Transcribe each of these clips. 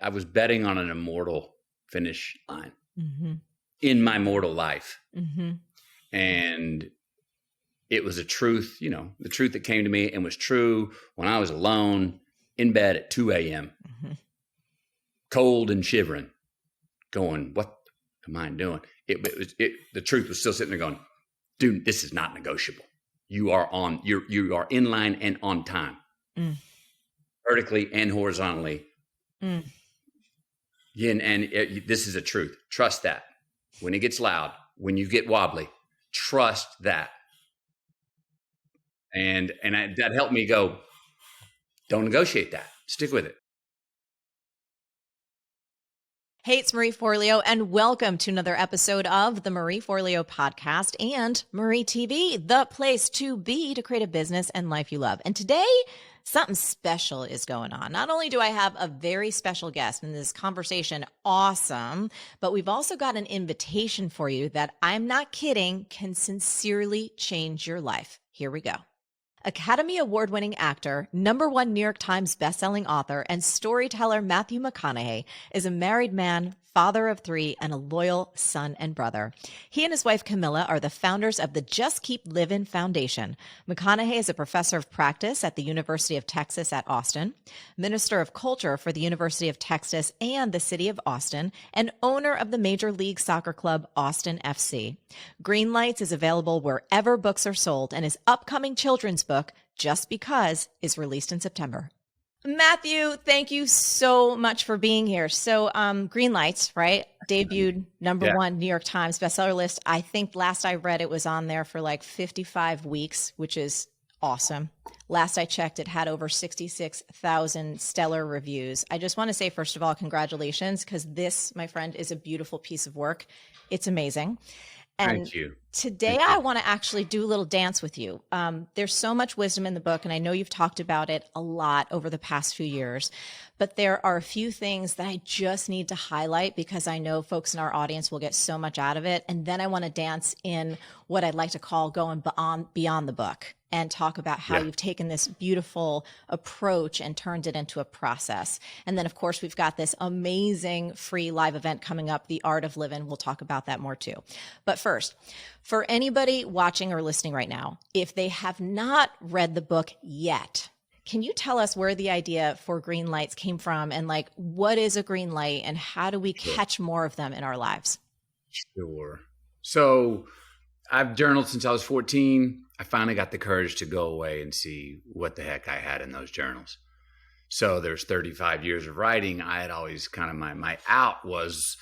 I was betting on an immortal finish line in my mortal life. And it was a truth, the truth that came to me and was true when I was alone in bed at 2 a.m., cold and shivering, going, what am I doing? The truth was still sitting there going, dude, this is not negotiable. You are in line and on time, vertically and horizontally. This is a truth. Trust that. When it gets loud, when you get wobbly, trust that. And that helped me go, don't negotiate that. Stick with it. Hey, it's Marie Forleo, and welcome to another episode of the Marie Forleo podcast and Marie TV, the place to be to create a business and life you love. And today, something special is going on. Not only do I have a very special guest in this conversation, awesome, but we've also got an invitation for you that I'm not kidding, can sincerely change your life. Here we go. Academy Award-winning actor, #1 New York Times bestselling author, and storyteller Matthew McConaughey is a married man, father of 3, and a loyal son and brother. He and his wife Camilla are the founders of the Just Keep Livin Foundation. McConaughey is a professor of practice at the University of Texas at Austin, minister of culture for the University of Texas and the City of Austin, and owner of the Major League Soccer club Austin FC. Greenlights is available wherever books are sold, and his upcoming children's book, Just Because, is released in September. Matthew, thank you so much for being here. So Greenlights, right? Debuted #1 New York Times bestseller list. I think last I read it was on there for like 55 weeks, which is awesome. Last I checked, it had over 66,000 stellar reviews. I just want to say, first of all, congratulations, because this, my friend, is a beautiful piece of work. It's amazing. And Thank you. Today, I want to actually do a little dance with you. There's so much wisdom in the book, and I know you've talked about it a lot over the past few years, but there are a few things that I just need to highlight because I know folks in our audience will get so much out of it. And then I want to dance in what I'd like to call going beyond the book and talk about how you've taken this beautiful approach and turned it into a process. And then, of course, we've got this amazing free live event coming up, The Art of Livin. We'll talk about that more too. But first, for anybody watching or listening right now, if they have not read the book yet, can you tell us where the idea for Greenlights came from and like what is a green light and how do we catch more of them in our lives? Sure. So I've journaled since I was 14. I finally got the courage to go away and see what the heck I had in those journals. So there's 35 years of writing. I had always kind of my out was,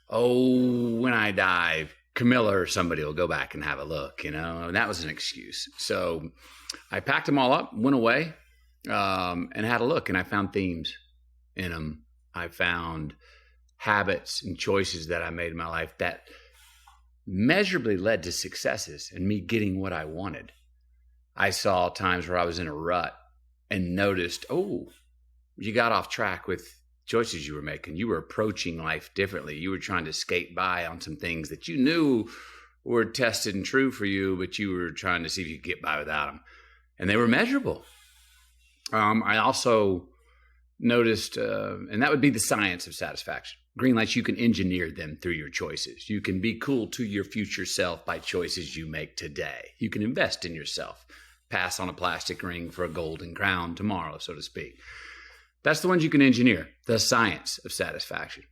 when I die, Camilla or somebody will go back and have a look, and that was an excuse. So I packed them all up, went away, and had a look, and I found themes in them. I found habits and choices that I made in my life that measurably led to successes and me getting what I wanted. I saw times where I was in a rut and noticed, you got off track with choices you were making. You were approaching life differently. You were trying to skate by on some things that you knew were tested and true for you, but you were trying to see if you could get by without them. And they were measurable. I also noticed, and that would be the science of satisfaction. Greenlights, you can engineer them through your choices. You can be cool to your future self by choices you make today. You can invest in yourself, pass on a plastic ring for a golden crown tomorrow, so to speak. That's the ones you can engineer, the science of satisfaction.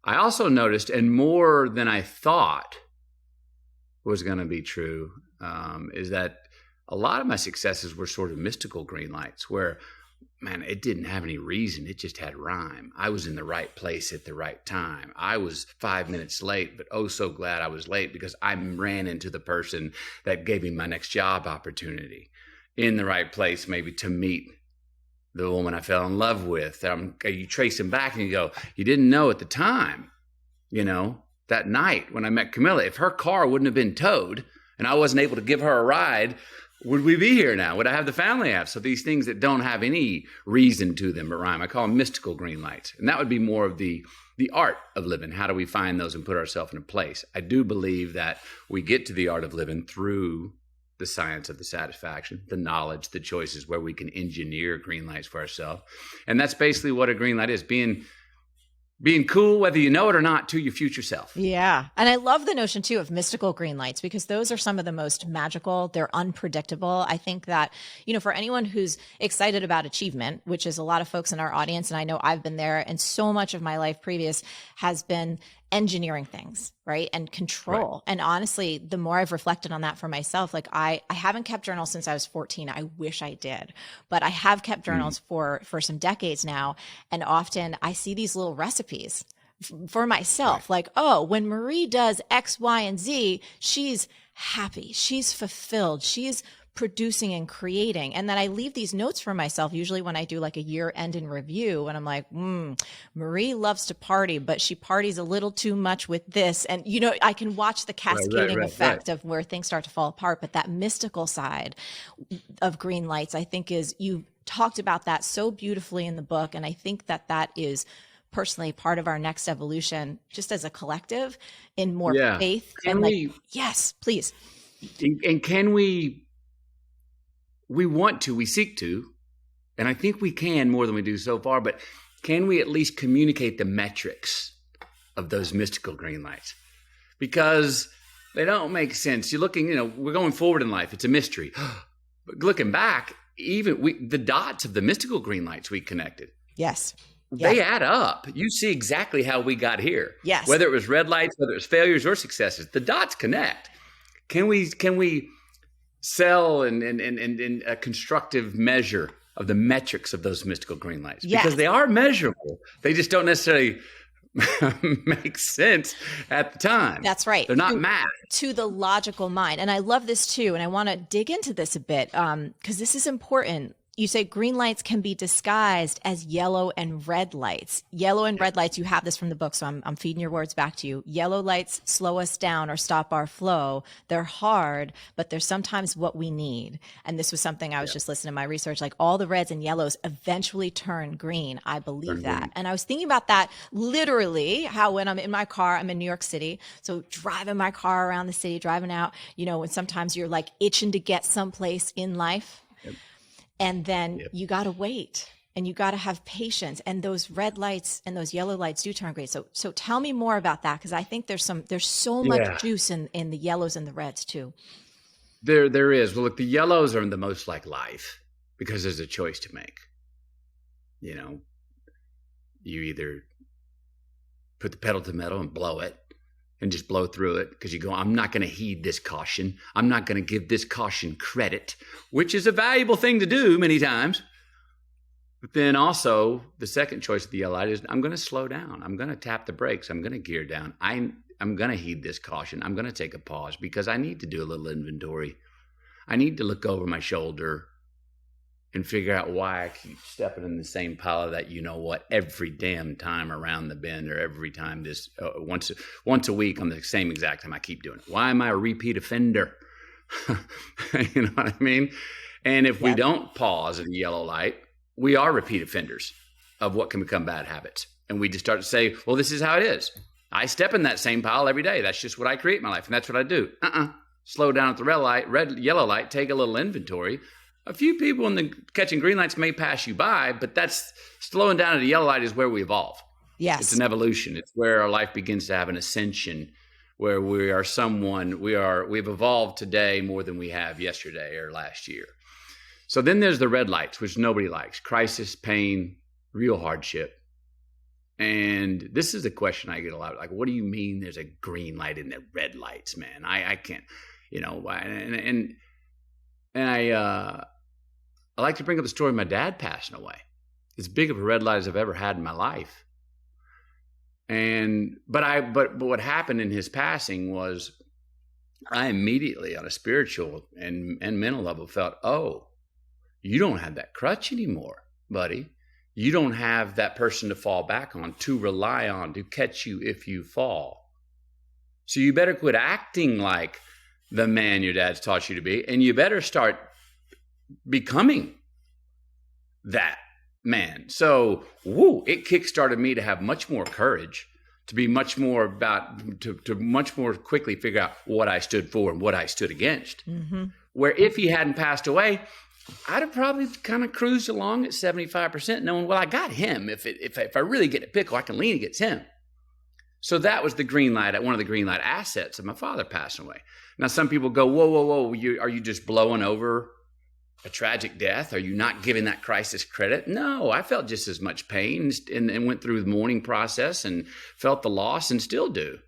I also noticed, and more than I thought was going to be true, is that a lot of my successes were sort of mystical green lights where, man, it didn't have any reason. It just had rhyme. I was in the right place at the right time. I was 5 minutes late, but so glad I was late because I ran into the person that gave me my next job opportunity in the right place, maybe to meet the woman I fell in love with. You trace them back and you go, you didn't know at the time, that night when I met Camilla, if her car wouldn't have been towed and I wasn't able to give her a ride, would we be here now? Would I have the family I have? So these things that don't have any reason to them but rhyme, I call them mystical green lights. And that would be more of the art of living. How do we find those and put ourselves in a place? I do believe that we get to the art of living through the science of the satisfaction, the knowledge, the choices where we can engineer green lights for ourselves. And that's basically what a green light is, being being cool, whether you know it or not, to your future self. Yeah. And I love the notion too of mystical green lights, because those are some of the most magical. They're unpredictable. I think that, for anyone who's excited about achievement, which is a lot of folks in our audience, and I know I've been there, and so much of my life previous has been engineering things, right? And control. Right. And honestly, the more I've reflected on that for myself, like I haven't kept journals since I was 14. I wish I did, but I have kept journals for some decades now. And often I see these little recipes for myself, like, oh, when Marie does X, Y, and Z, she's happy, she's fulfilled, she's producing and creating. And then I leave these notes for myself, usually when I do like a year end in review, and I'm like, Marie loves to party, but she parties a little too much with this. And, I can watch the cascading effect of where things start to fall apart. But that mystical side of Greenlights, I think you talked about that so beautifully in the book. And I think that is personally part of our next evolution, just as a collective, in more faith. Yes, please. And can we seek to, and I think we can more than we do so far, but can we at least communicate the metrics of those mystical green lights? Because they don't make sense. You're looking, we're going forward in life. It's a mystery. But looking back, even the dots of the mystical green lights we connected. Yes. They add up. You see exactly how we got here. Yes. Whether it was red lights, whether it was failures or successes, the dots connect. Can we sell and a constructive measure of the metrics of those mystical green lights? Yes. Because they are measurable. They just don't necessarily make sense at the time. That's right. They're not math. To the logical mind. And I love this too. And I want to dig into this a bit because this is important. You say green lights can be disguised as yellow and red lights. Yellow and red lights, you have this from the book, so I'm feeding your words back to you. Yellow lights slow us down or stop our flow. They're hard, but they're sometimes what we need. And this was something I was just listening to my research, like all the reds and yellows eventually turn green. I believe that. Green. And I was thinking about that literally, how when I'm in my car, I'm in New York City, so driving my car around the city, driving out, when sometimes you're like itching to get someplace in life. Yep. And then you got to wait and you got to have patience. And those red lights and those yellow lights do turn green. So tell me more about that, because I think there's so much juice in the yellows and the reds too. There is. Well, look, the yellows are the most like life because there's a choice to make. You either put the pedal to the metal and blow it and just blow through it because you go, I'm not going to heed this caution. I'm not going to give this caution credit, which is a valuable thing to do many times. But then also the second choice of the yellow light is I'm going to slow down. I'm going to tap the brakes. I'm going to gear down. I'm going to heed this caution. I'm going to take a pause because I need to do a little inventory. I need to look over my shoulder and figure out why I keep stepping in the same pile of that, every damn time around the bend, or every time this once a week on the same exact time I keep doing it. Why am I a repeat offender? You know what I mean? And if we don't pause at the yellow light, we are repeat offenders of what can become bad habits. And we just start to say, well, this is how it is. I step in that same pile every day. That's just what I create in my life. And that's what I do. Slow down at the yellow light, take a little inventory. A few people in the catching green lights may pass you by, but that's slowing down at a yellow light is where we evolve. Yes. It's an evolution. It's where our life begins to have an ascension, where we are we've evolved today more than we have yesterday or last year. So then there's the red lights, which nobody likes. Crisis, pain, real hardship. And this is a question I get a lot. Like, what do you mean there's a green light in the red lights, man? I can't, and I like to bring up the story of my dad passing away. As big of a red light as I've ever had in my life. But what happened in his passing was I immediately on a spiritual and mental level felt, oh, you don't have that crutch anymore, buddy. You don't have that person to fall back on, to rely on, to catch you if you fall. So you better quit acting like the man your dad's taught you to be, and you better start becoming that man. So, it kickstarted me to have much more courage, to be much more to much more quickly figure out what I stood for and what I stood against. Mm-hmm. Where if he hadn't passed away, I'd have probably kind of cruised along at 75%, knowing, well, I got him. If I really get a pickle, I can lean against him. So that was the green light, one of the green light assets of my father passing away. Now, some people go, whoa, are you just blowing over a tragic death? Are you not giving that crisis credit? No, I felt just as much pain and went through the mourning process and felt the loss and still do.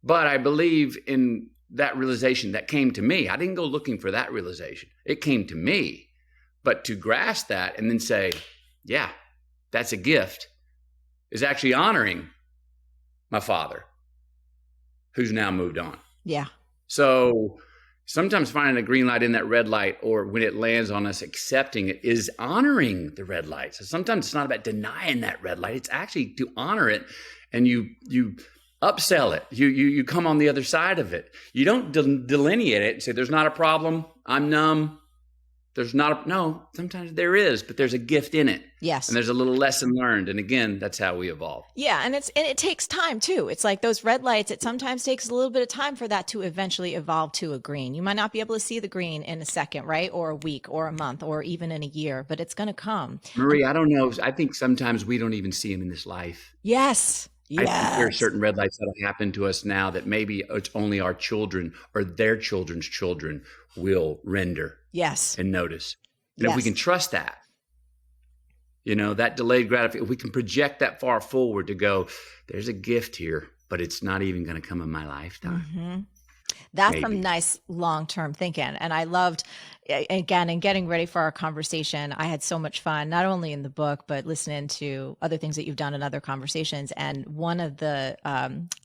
But I believe in that realization that came to me. I didn't go looking for that realization. It came to me. But to grasp that and then say, yeah, that's a gift, is actually honoring my father, who's now moved on. Yeah. So sometimes finding a green light in that red light, or when it lands on us, accepting it, is honoring the red light. So sometimes it's not about denying that red light. It's actually to honor it, and you upsell it. You come on the other side of it. You don't delineate it and say, there's not a problem, I'm numb. No, sometimes there is, but there's a gift in it. Yes. And there's a little lesson learned. And again, that's how we evolve. Yeah. And it takes time too. It's like those red lights. It sometimes takes a little bit of time for that to eventually evolve to a green. You might not be able to see the green in a second, right? Or a week or a month or even in a year, but it's going to come. Marie, I don't know. I think sometimes we don't even see them in this life. Yes. I think there are certain red lights that'll happen to us now that maybe it's only our children or their children's children will render. Yes. And notice. And if we can trust that, that delayed gratification, if we can project that far forward to go, there's a gift here, but it's not even going to come in my lifetime. Mm-hmm. That's some nice long-term thinking. And I loved, again, in getting ready for our conversation, I had so much fun, not only in the book, but listening to other things that you've done in other conversations. And one of the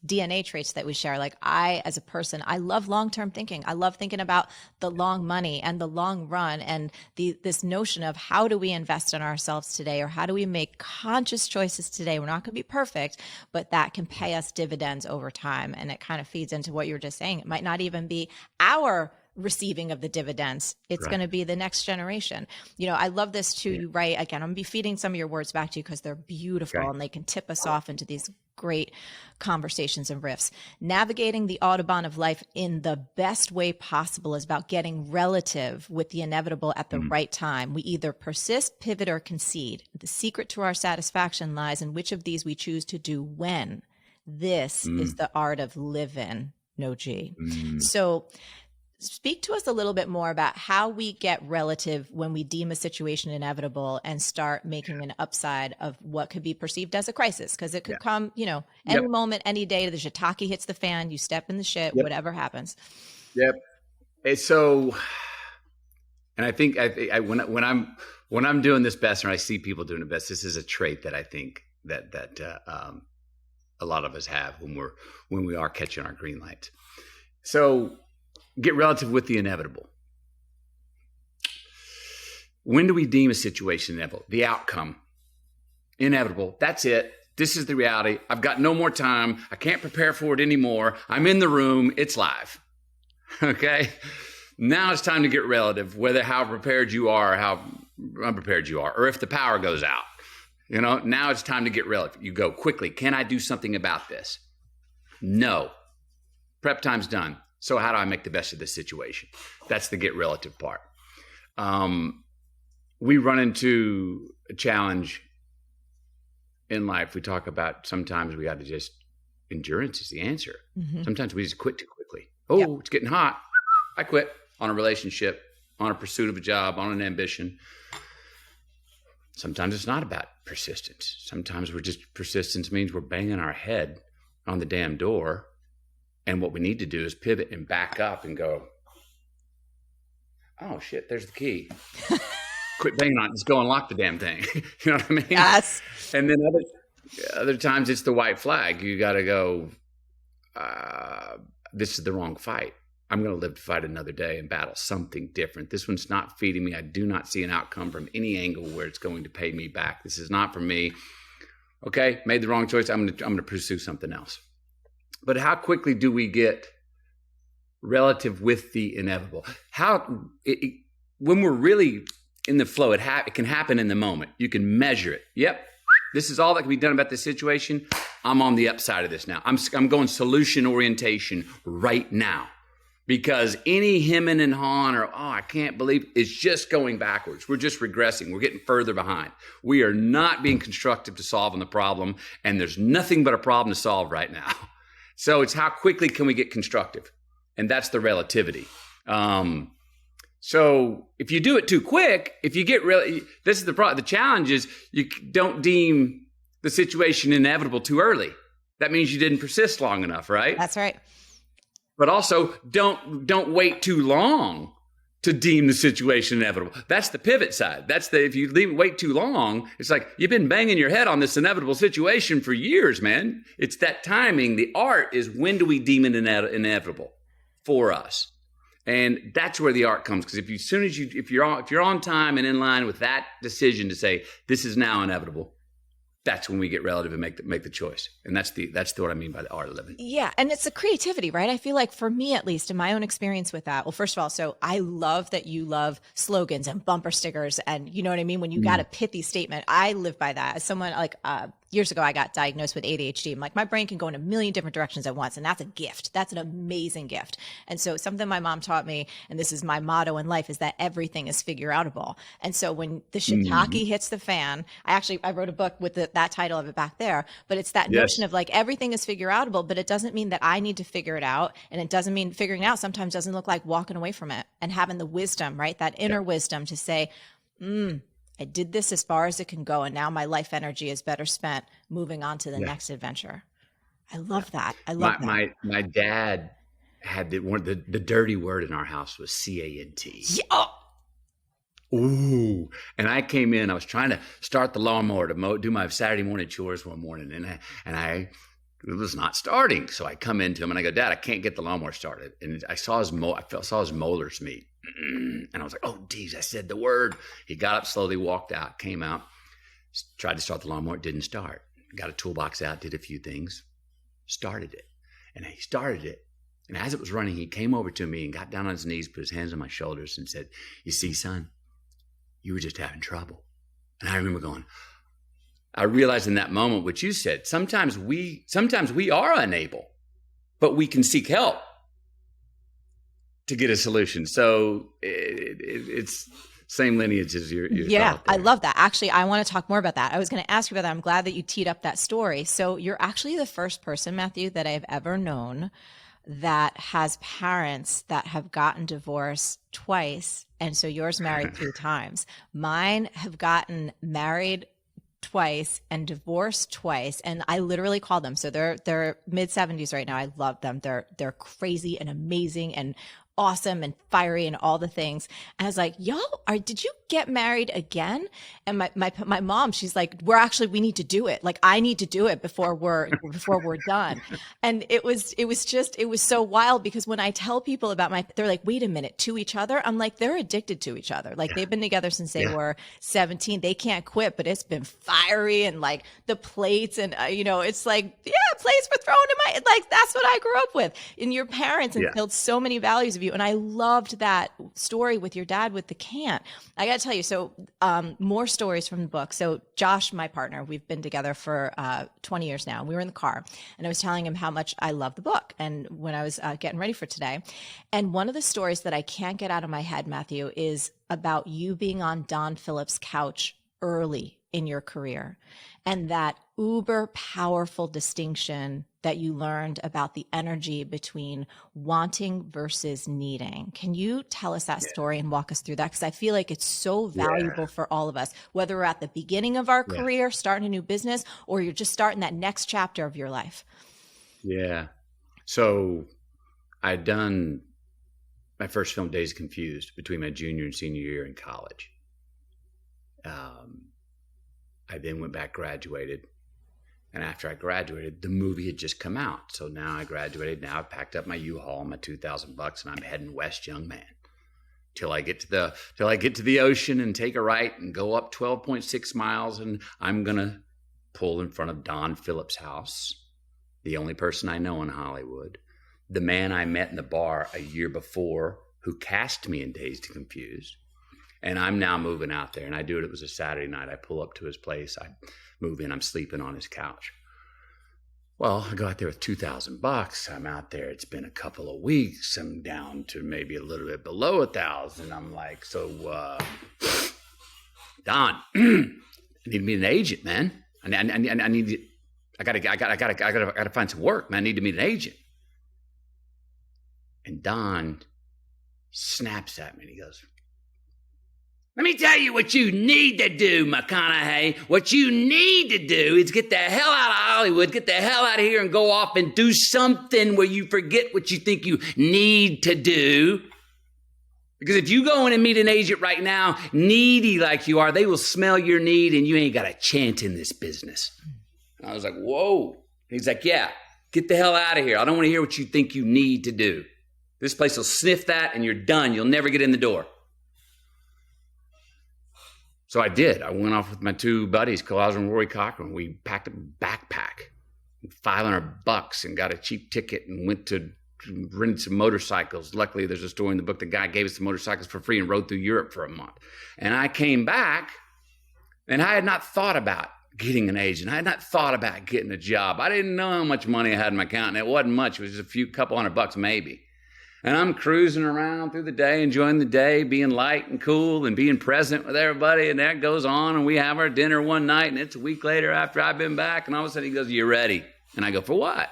DNA traits that we share, like as a person, I love long-term thinking. I love thinking about the long money and the long run and this notion of how do we invest in ourselves today, or how do we make conscious choices today? We're not going to be perfect, but that can pay us dividends over time. And it kind of feeds into what you were just saying. It might not even be our receiving of the dividends. It's going to be the next generation. I love this too. You write, again, I'm going to be feeding some of your words back to you because they're beautiful and they can tip us off into these great conversations and riffs. Navigating the Audubon of life in the best way possible is about getting relative with the inevitable at the right time. We either persist, pivot, or concede. The secret to our satisfaction lies in which of these we choose to do when. This is the art of living. No G. So speak to us a little bit more about how we get relative when we deem a situation inevitable and start making an upside of what could be perceived as a crisis. Because it could come, any moment, any day, the shiitake hits the fan, you step in the shit, whatever happens. Yep. And I think when I'm doing this best, and I see people doing it best, this is a trait that I think that a lot of us have when we are catching our green lights. So get relative with the inevitable. When do we deem a situation inevitable? The outcome. Inevitable. That's it. This is the reality. I've got no more time. I can't prepare for it anymore. I'm in the room. It's live. Okay? Now it's time to get relative, how prepared you are, or how unprepared you are, or if the power goes out. Now it's time to get relative. You go quickly. Can I do something about this? No. Prep time's done. So how do I make the best of this situation? That's the get relative part. We run into a challenge in life. We talk about sometimes we got to just, endurance is the answer. Mm-hmm. Sometimes we just quit too quickly. It's getting hot. I quit on a relationship, on a pursuit of a job, on an ambition. Sometimes it's not about persistence. Sometimes persistence means we're banging our head on the damn door. And what we need to do is pivot and back up and go, oh shit, there's the key. Quit banging on it. Just go unlock the damn thing. You know what I mean? Yes. And then other times it's the white flag. You got to go, this is the wrong fight. I'm going to live to fight another day and battle something different. This one's not feeding me. I do not see an outcome from any angle where it's going to pay me back. This is not for me. Okay, made the wrong choice. I'm going to pursue something else. But how quickly do we get relative with the inevitable? When we're really in the flow, it can happen in the moment. You can measure it. Yep, this is all that can be done about this situation. I'm on the upside of this now. I'm going solution orientation right now. because any hemming and hawing or, I can't believe, it's just going backwards. We're just regressing. We're getting further behind. We are not being constructive to solving the problem, and there's nothing but a problem to solve right now. So it's how quickly can we get constructive? And that's the relativity. So if you do it too quick, if you get really, this is the problem. The challenge is you don't deem the situation inevitable too early. That means you didn't persist long enough, right? That's right. But also don't wait too long to deem the situation inevitable. That's the pivot side. If you wait too long, it's like you've been banging your head on this inevitable situation for years, man. It's that timing. The art is, when do we deem it inevitable for us? And that's where the art comes. Because if you're on time and in line with that decision to say this is now inevitable, that's when we get relative and make the choice. And that's what I mean by the art of living. Yeah. And it's the creativity, right? I feel like, for me, at least in my own experience with that, well, first of all, so I love that you love slogans and bumper stickers, and you know what I mean? When you got a pithy statement, I live by that. As someone years ago, I got diagnosed with ADHD. I'm like, my brain can go in a million different directions at once. And that's a gift. That's an amazing gift. And so something my mom taught me, and this is my motto in life, is that everything is figure outable. And so when the shiitake hits the fan, I wrote a book with that title of it back there, but it's that notion of like, everything is figure outable, but it doesn't mean that I need to figure it out. And it doesn't mean figuring out sometimes doesn't look like walking away from it and having the wisdom, right? That inner wisdom to say, I did this as far as it can go, and now my life energy is better spent moving on to the next adventure. I love that. I love that. My dad had the dirty word in our house was CANT. Yeah. Ooh. And I came in, I was trying to start the lawnmower to do my Saturday morning chores one morning, and it was not starting. So I come into him and I go, Dad, I can't get the lawnmower started. And I saw his molars meet. And I was like, oh, geez, I said the word. He got up slowly, walked out, came out, tried to start the lawnmower. It didn't start. Got a toolbox out, did a few things, started it. And he started it. And as it was running, he came over to me and got down on his knees, put his hands on my shoulders and said, you see, son, you were just having trouble. And I remember I realized in that moment what you said. Sometimes we are unable, but we can seek help to get a solution. So it's same lineage as your yeah, I love that. Actually, I want to talk more about that. I was going to ask you about that. I'm glad that you teed up that story. So you're actually the first person, Matthew, that I've ever known that has parents that have gotten divorced twice. And so yours married 3 times. Mine have gotten married twice and divorced twice, and I literally call them. So they're mid-70s right now. I love them. They're crazy and amazing and awesome and fiery and all the things. And I was like, did you get married again? And my mom, she's like, we need to do it. Like, I need to do it before we're done. And it was so wild, because when I tell people about they're like, wait a minute, to each other? I'm like, they're addicted to each other. Like, they've been together since they were 17. They can't quit, but it's been fiery, and like the plates, and it's like, plates were thrown in like, that's what I grew up with. And your parents instilled so many values of you. And I loved that story with your dad with the can't. I got to tell you, so more stories from the book. So Josh, my partner, we've been together for 20 years now. We were in the car, and I was telling him how much I love the book. And when I was getting ready for today, and one of the stories that I can't get out of my head, Matthew, is about you being on Don Phillips' couch early in your career, and that uber powerful distinction that you learned about the energy between wanting versus needing. Can you tell us that story and walk us through that? Because I feel like it's so valuable for all of us, whether we're at the beginning of our career, starting a new business, or you're just starting that next chapter of your life. Yeah. So I'd done my first film, Days Confused, between my junior and senior year in college. I then went back, graduated. And after I graduated, the movie had just come out. So now I graduated. Now I've packed up my U-Haul, my $2,000, and I'm heading west, young man, till I get to the ocean and take a right and go up 12.6 miles. And I'm going to pull in front of Don Phillips' house, the only person I know in Hollywood, the man I met in the bar a year before who cast me in Dazed and Confused. And I'm now moving out there, and I do it. It was a Saturday night. I pull up to his place. I move in. I'm sleeping on his couch. Well, I go out there with $2,000. I'm out there. It's been a couple of weeks. I'm down to maybe a little bit below 1,000. I'm like, so, Don, I need to meet an agent, man. I need. I gotta find some work, man. I need to meet an agent. And Don snaps at me and he goes, let me tell you what you need to do, McConaughey. What you need to do is get the hell out of Hollywood, get the hell out of here and go off and do something where you forget what you think you need to do. Because if you go in and meet an agent right now, needy like you are, they will smell your need and you ain't got a chance in this business. And I was like, whoa. He's like, yeah, get the hell out of here. I don't want to hear what you think you need to do. This place will sniff that and you're done. You'll never get in the door. So I did. I went off with my two buddies, Colosmo and Rory Cochran. We packed a backpack, $500, and got a cheap ticket and went to rent some motorcycles. Luckily, there's a story in the book. The guy gave us the motorcycles for free and rode through Europe for a month. And I came back, and I had not thought about getting an agent. I had not thought about getting a job. I didn't know how much money I had in my account, and it wasn't much. It was just couple $100 maybe. And I'm cruising around through the day, enjoying the day, being light and cool and being present with everybody. And that goes on. And we have our dinner one night. And it's a week later after I've been back. And all of a sudden he goes, you ready? And I go, for what?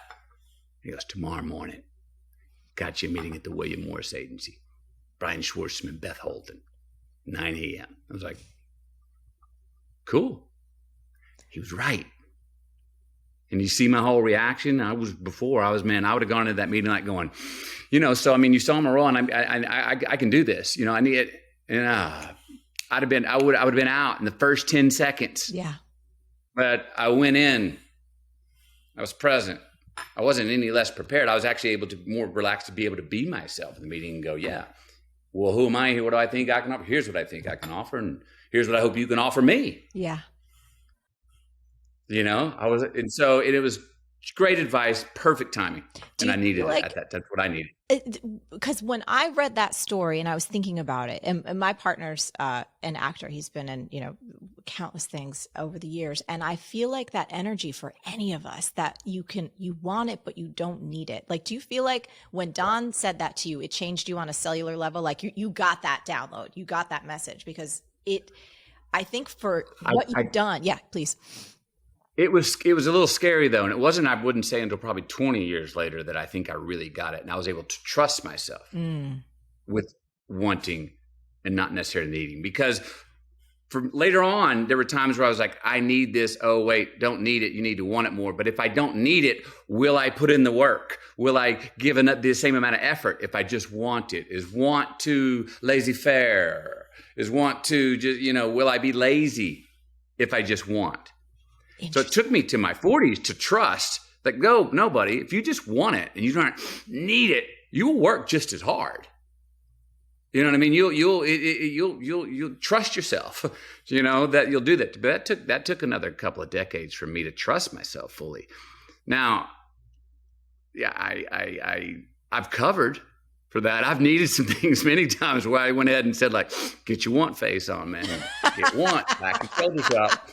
He goes, tomorrow morning. Got you a meeting at the William Morris Agency. Brian Schwartzman, Beth Holden, 9 a.m. I was like, cool. He was right. And you see my whole reaction. I would have gone into that meeting like going, so I mean, you saw him roll, and I can do this. I need it. And I would have been out in the first 10 seconds. Yeah. But I went in. I was present. I wasn't any less prepared. I was actually able to more relaxed to be able to be myself in the meeting and go, yeah. Well, who am I here? What do I think I can offer? Here's what I think I can offer, and here's what I hope you can offer me. Yeah. It was great advice, perfect timing. And I needed it. That's what I needed. Because when I read that story and I was thinking about it, and my partner's an actor, he's been in, countless things over the years. And I feel like that energy for any of us that you want it, but you don't need it. Like, do you feel like when Don said that to you, it changed you on a cellular level? Like you got that download, you got that message I think for what you've done. Yeah, please. It was a little scary though. And it wasn't, I wouldn't say until probably 20 years later that I think I really got it. And I was able to trust myself with wanting and not necessarily needing, because from later on, there were times where I was like, I need this. Oh, wait, don't need it. You need to want it more. But if I don't need it, will I put in the work? Will I give the same amount of effort if I just want it? Is want to laissez-faire? Is want to just, will I be lazy if I just want? So it took me to my 40s to trust that no, buddy, if you just want it and you don't need it, you'll work just as hard. You know what I mean? You'll trust yourself, that you'll do that. But that took another couple of decades for me to trust myself fully. Now, yeah, I've covered for that. I've needed some things many times where I went ahead and said, like, get your want face on, man. Get want, back and shoulders up.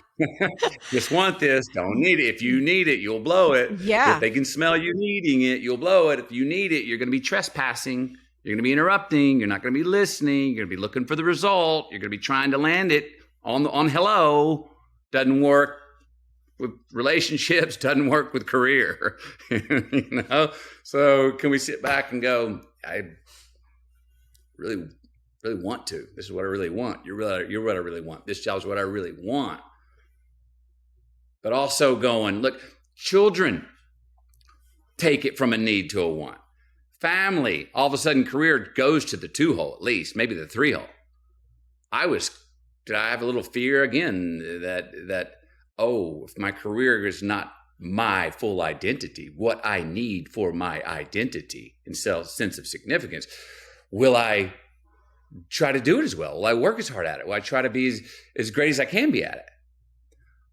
Just want this, don't need it. If you need it, you'll blow it. Yeah. If they can smell you needing it, you'll blow it. If you need it, you're going to be trespassing. You're going to be interrupting. You're not going to be listening. You're going to be looking for the result. You're going to be trying to land it on hello. Doesn't work with relationships, doesn't work with career. So can we sit back and go, I really, really want to. This is what I really want. You're what I really want. This job is what I really want. But also going, look, children take it from a need to a want. Family, all of a sudden career goes to the 2-hole at least, maybe the 3-hole. Did I have a little fear again that if my career is not my full identity, what I need for my identity and sense of significance, will I try to do it as well? Will I work as hard at it? Will I try to be as great as I can be at it?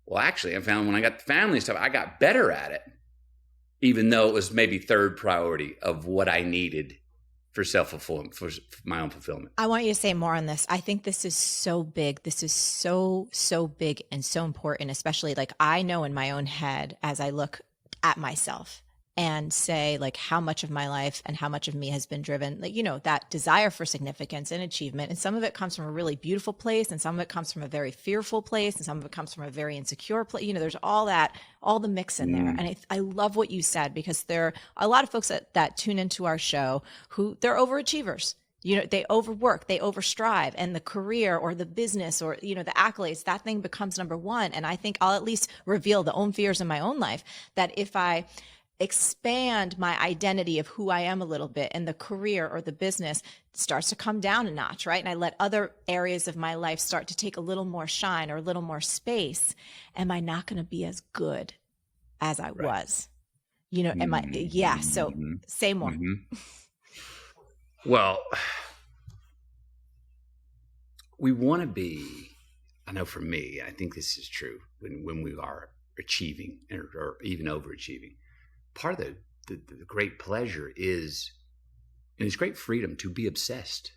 Well, actually, I found when I got the family stuff, I got better at it, even though it was maybe third priority of what I needed for self-fulfillment, for my own fulfillment. I want you to say more on this. I think this is so big. This is so big and so important, especially like I know in my own head as I look at myself and say, like, how much of my life and how much of me has been driven, like, that desire for significance and achievement. And some of it comes from a really beautiful place, and some of it comes from a very fearful place, and some of it comes from a very insecure place. There's all the mix in there. And I love what you said, because there are a lot of folks that tune into our show who they're overachievers. They overwork, they overstrive, and the career or the business or, the accolades, that thing becomes number one. And I think I'll at least reveal the own fears in my own life, that if I expand my identity of who I am a little bit, and the career or the business starts to come down a notch, right? And I let other areas of my life start to take a little more shine or a little more space, am I not going to be as good as I was? Am I? Yeah. So say more. Well, we want to be, I know for me, I think this is true when we are achieving or even overachieving. Part of the great pleasure is, and it's great freedom to be obsessed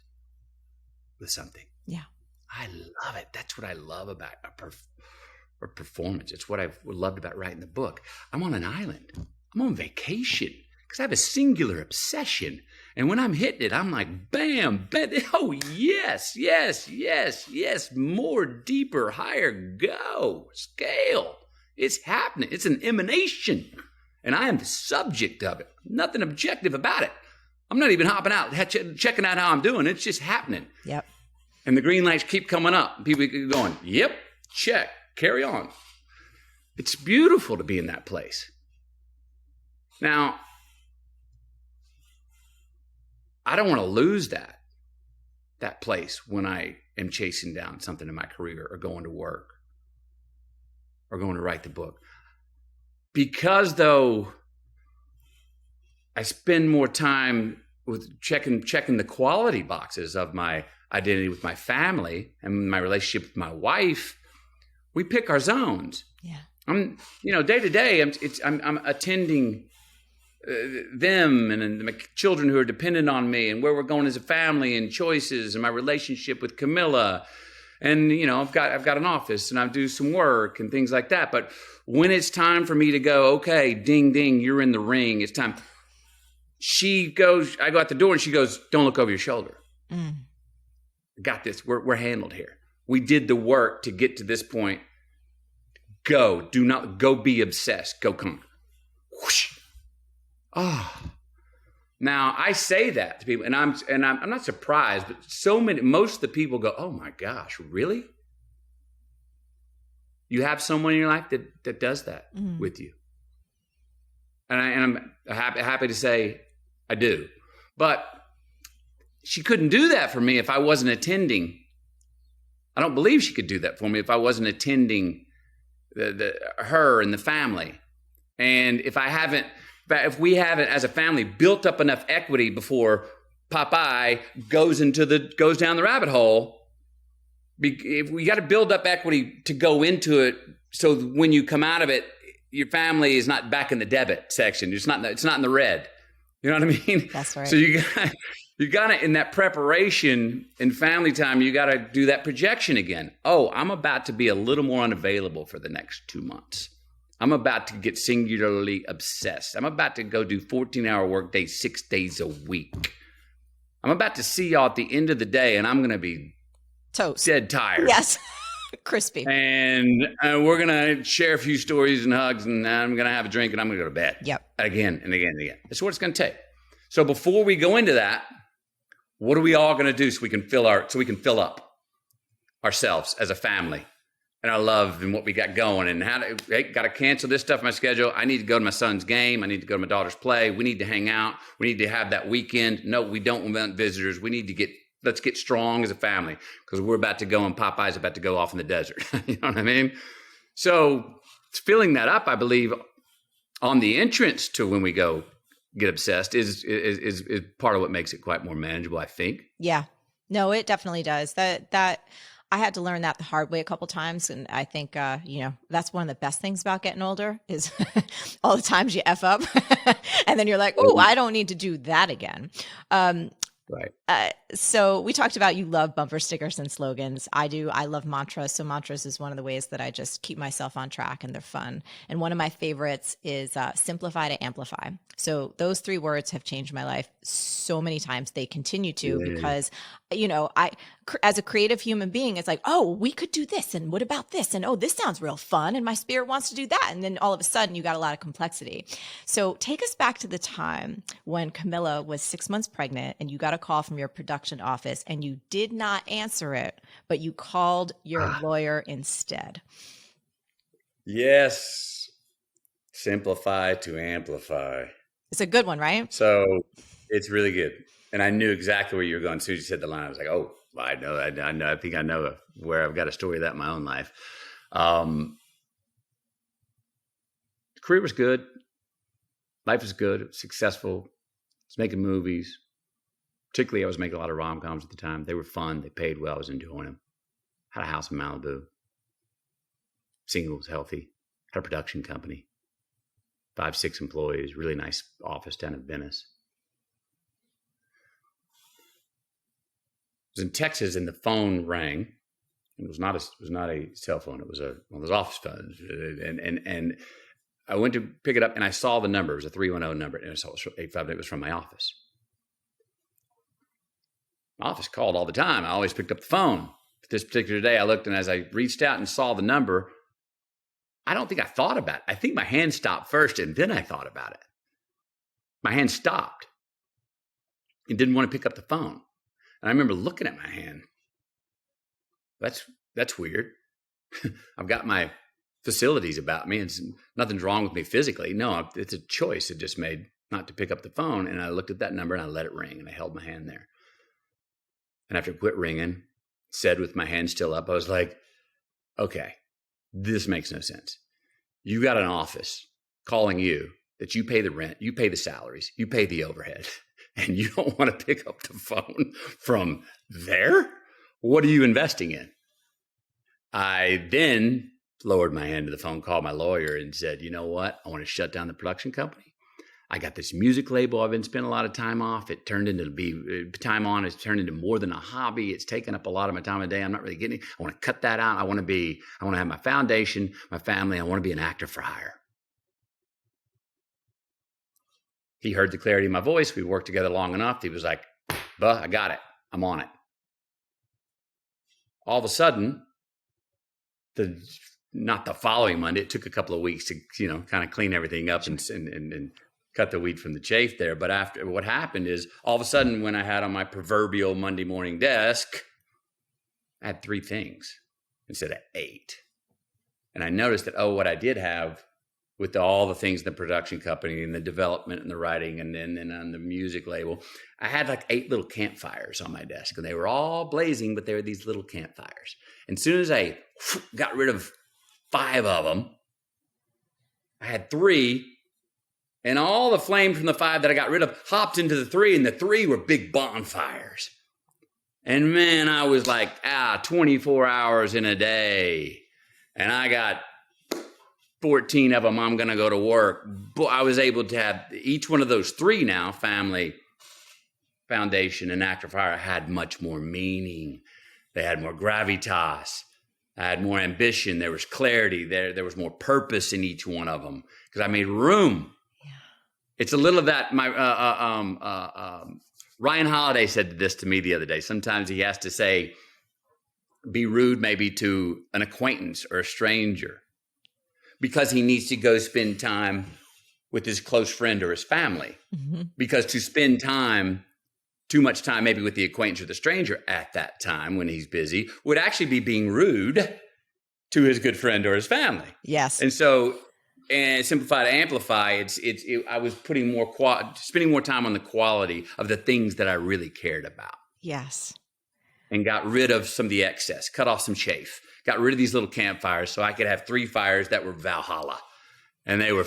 with something. Yeah. I love it. That's what I love about a performance. It's what I've loved about writing the book. I'm on an island. I'm on vacation because I have a singular obsession. And when I'm hitting it, I'm like, bam, bam, oh, yes, yes, yes, yes, more, deeper, higher, go, scale. It's happening. It's an emanation. And I am the subject of it. Nothing objective about it. I'm not even hopping out, checking out how I'm doing. It's just happening. Yep. And the green lights keep coming up. People keep going, yep, check, carry on. It's beautiful to be in that place. Now, I don't want to lose that place when I am chasing down something in my career or going to work or going to write the book. Because though I spend more time with checking the quality boxes of my identity with my family and my relationship with my wife, we pick our zones. Yeah. I'm, day to day, I'm attending them and my children who are dependent on me, and where we're going as a family, and choices, and my relationship with Camilla. And, I've got an office, and I do some work and things like that. But when it's time for me to go, okay, ding, ding, you're in the ring, it's time. I go out the door, and she goes, don't look over your shoulder. Got this. We're handled here. We did the work to get to this point. Go. Do not go be obsessed. Go conquer. Whoosh. Oh. Now I say that to people, and I'm not surprised, but most of the people go, "Oh my gosh, really? You have someone in your life that does that with you?" And I'm happy to say I do, but she couldn't do that for me if I wasn't attending. I don't believe she could do that for me if I wasn't attending her and the family, and if we haven't, as a family, built up enough equity before Popeye goes down the rabbit hole. If we got to build up equity to go into it, so when you come out of it, your family is not back in the debit section. It's not in the red. You know what I mean? That's right. So you got to, in that preparation and family time, you got to do that projection again. Oh, I'm about to be a little more unavailable for the next 2 months. I'm about to get singularly obsessed. I'm about to go do 14-hour workday 6 days a week. I'm about to see y'all at the end of the day, and I'm going to be toast, dead tired. Yes, crispy. And we're going to share a few stories and hugs, and I'm going to have a drink, and I'm going to go to bed. Yep. Again and again and again. That's what it's going to take. So before we go into that, what are we all going to do so we can fill up ourselves as a family? And our love and what we got going, and got to cancel this stuff in my schedule. I need to go to my son's game. I need to go to my daughter's play. We need to hang out. We need to have that weekend. No, we don't want visitors. We need to let's get strong as a family, because we're about to go, and Popeye's about to go off in the desert. You know what I mean? So filling that up, I believe, on the entrance to when we go get obsessed is part of what makes it quite more manageable, I think. Yeah, no, it definitely does. That I had to learn that the hard way a couple times. And I think, that's one of the best things about getting older is all the times you F up and then you're like, oh, I don't need to do that again. Right. So we talked about you love bumper stickers and slogans. I do. I love mantras. So mantras is one of the ways that I just keep myself on track, and they're fun. And one of my favorites is simplify to amplify. So those 3 words have changed my life so many times. They continue to, Yeah. because, as a creative human being, it's like, oh, we could do this. And what about this? And oh, this sounds real fun. And my spirit wants to do that. And then all of a sudden you got a lot of complexity. So take us back to the time when Camilla was 6 months pregnant and you got a call from your production office and you did not answer it, but you called your lawyer instead. Yes. Simplify to amplify. It's a good one, right? So it's really good. And I knew exactly where you were going. As soon as you said the line, I was like, oh, I know. I think I know where I've got a story of that in my own life. The career was good. Life was good. It was successful. I was making movies. Particularly, I was making a lot of rom-coms at the time. They were fun. They paid well. I was enjoying them. Had a house in Malibu. Single, was healthy. Had a production company. 5, 6 employees. Really nice office down in Venice. I was in Texas and the phone rang. It was not a cell phone. It was one of those office phones. And I went to pick it up and I saw the number. It was a 310 number. And I saw it was from my office. My office called all the time. I always picked up the phone. But this particular day I looked, and as I reached out and saw the number, I don't think I thought about it. I think my hand stopped first and then I thought about it. My hand stopped and didn't want to pick up the phone. And I remember looking at my hand. That's weird. I've got my facilities about me, and nothing's wrong with me physically. No, it's a choice I just made not to pick up the phone. And I looked at that number and I let it ring, and I held my hand there. And after it quit ringing, said with my hand still up, I was like, okay, this makes no sense. You got an office calling you that you pay the rent, you pay the salaries, you pay the overhead, and you don't want to pick up the phone from there? What are you investing in? I then lowered my hand to the phone, called my lawyer and said, you know what? I want to shut down the production company. I got this music label I've been spending a lot of time off. It turned into it's turned into more than a hobby. It's taken up a lot of my time a day. I'm not really getting it. I want to cut that out. I want to have my foundation, my family. I want to be an actor for hire. He heard the clarity in my voice. We worked together long enough. He was like, "Buh, I got it. I'm on it." All of a sudden, not the following Monday, it took a couple of weeks to, kind of clean everything up and cut the wheat from the chaff there. But after, what happened is, all of a sudden, when I had on my proverbial Monday morning desk, I had 3 things instead of 8. And I noticed that, what I did have with all the things in the production company and the development and the writing and then on the music label, I had like 8 little campfires on my desk, and they were all blazing, but they were these little campfires. And as soon as I got rid of 5 of them, I had 3, and all the flame from the 5 that I got rid of hopped into the 3, and the 3 were big bonfires. And man, I was like, 24 hours in a day, and I got 14 of them. I'm going to go to work. But I was able to have each one of those 3 now, family, foundation, and actor for hire, had much more meaning. They had more gravitas. I had more ambition. There was clarity. There was more purpose in each one of them because I made room. Yeah. It's a little of that. Ryan Holiday said this to me the other day. Sometimes he has to say, be rude maybe to an acquaintance or a stranger because he needs to go spend time with his close friend or his family. Mm-hmm. Because to spend too much time maybe with the acquaintance or the stranger at that time when he's busy would actually be being rude to his good friend or his family. Yes. And so, and simplify to amplify, I was spending more time on the quality of the things that I really cared about. Yes. And got rid of some of the excess, cut off some chaff, got rid of these little campfires so I could have 3 fires that were Valhalla. And they were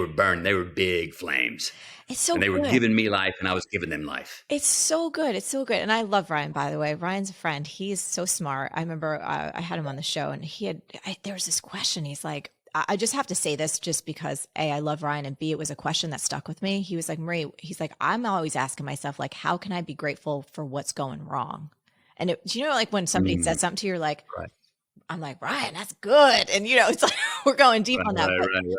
burned. They were big flames. It's so good. And they were giving me life, and I was giving them life. It's so good. It's so good. And I love Ryan, by the way. Ryan's a friend. He's so smart. I remember I had him on the show, and there was this question. He's like, I just have to say this just because A, I love Ryan, and B, it was a question that stuck with me. He was like, Marie, he's like, I'm always asking myself, like, how can I be grateful for what's going wrong? And do you know, like when somebody says something to you, you're like, Right. I'm like, Ryan, that's good. And, it's like, we're going deep on that.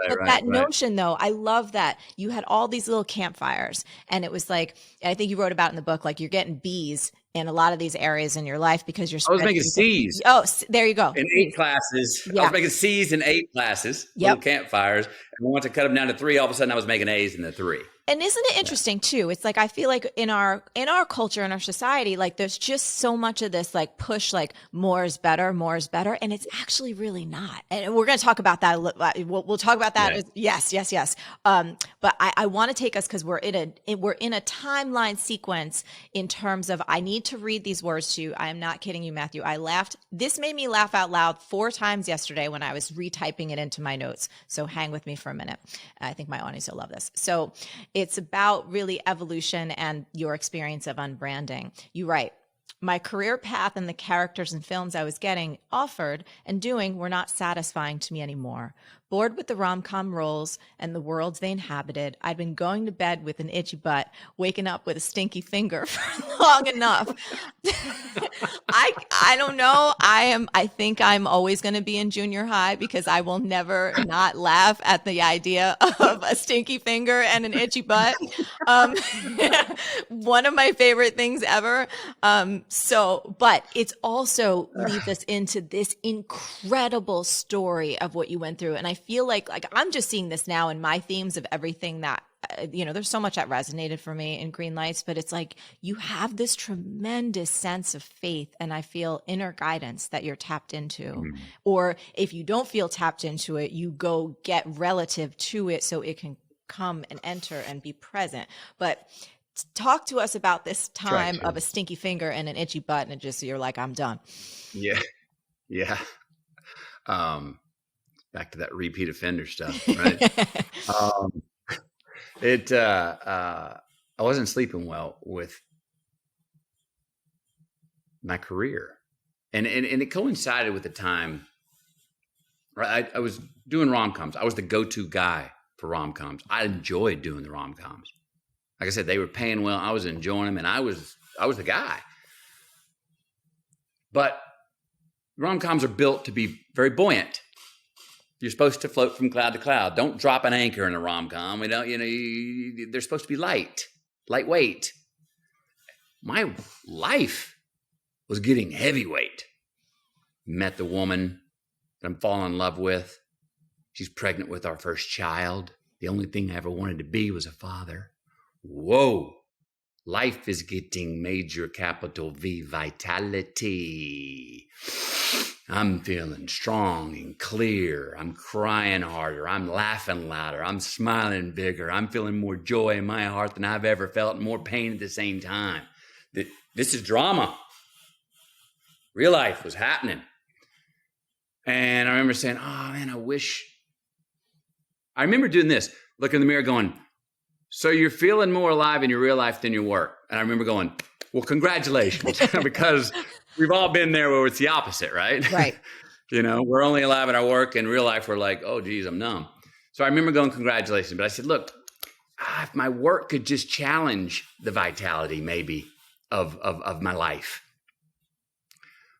But that notion though, I love that you had all these little campfires, and it was like, I think you wrote about in the book, like you're getting B's in a lot of these areas in your life because you're I was making C's. Oh, there you go. In 8 classes. Yeah. I was making C's in 8 classes, little campfires. And I wanted to cut them down to 3. All of a sudden I was making A's in the 3. And isn't it interesting too? It's like, I feel like in our culture, in our society, like there's just so much of this like push, like more is better. And it's actually really not. And we're going to talk about that. We'll talk about that. Yeah. Yes. But I want to take us, cause we're in a timeline sequence in terms of, I need to read these words to you. I am not kidding you, Matthew. I laughed. This made me laugh out loud 4 times yesterday when I was retyping it into my notes. So hang with me for a minute. I think my audience will love this. So it's about really evolution and your experience of unbranding. You write, my career path and the characters and films I was getting offered and doing were not satisfying to me anymore. Bored with the rom-com roles and the worlds they inhabited, I'd been going to bed with an itchy butt, waking up with a stinky finger for long enough. I don't know. I think I'm always going to be in junior high because I will never not laugh at the idea of a stinky finger and an itchy butt. One of my favorite things ever. But it's also leads us into this incredible story of what you went through. And I feel like I'm just seeing this now in my themes of everything that, there's so much that resonated for me in Greenlights, but it's like you have this tremendous sense of faith, and I feel inner guidance that you're tapped into. Mm-hmm. Or if you don't feel tapped into it, you go get relative to it so it can come and enter and be present. But talk to us about this time of a stinky finger and an itchy butt, and you're like, I'm done. Yeah. Back to that repeat offender stuff, right? I wasn't sleeping well with my career, and it coincided with the time. Right, I was doing rom-coms. I was the go-to guy for rom-coms. I enjoyed doing the rom-coms. Like I said, they were paying well. I was enjoying them, and I was the guy. But rom-coms are built to be very buoyant. You're supposed to float from cloud to cloud. Don't drop an anchor in a rom-com. They're supposed to be lightweight. My life was getting heavyweight. Met the woman that I'm falling in love with. She's pregnant with our first child. The only thing I ever wanted to be was a father. Whoa. Life is getting major capital V vitality. I'm feeling strong and clear. I'm crying harder. I'm laughing louder. I'm smiling bigger. I'm feeling more joy in my heart than I've ever felt, and more pain at the same time. This is drama. Real life was happening. And I remember saying, oh man, I remember doing this, looking in the mirror going, so you're feeling more alive in your real life than your work. And I remember going, well, congratulations, because we've all been there where it's the opposite, right? Right. We're only alive in our work. In real life, we're like, oh, geez, I'm numb. So I remember going, congratulations. But I said, look, if my work could just challenge the vitality maybe of my life.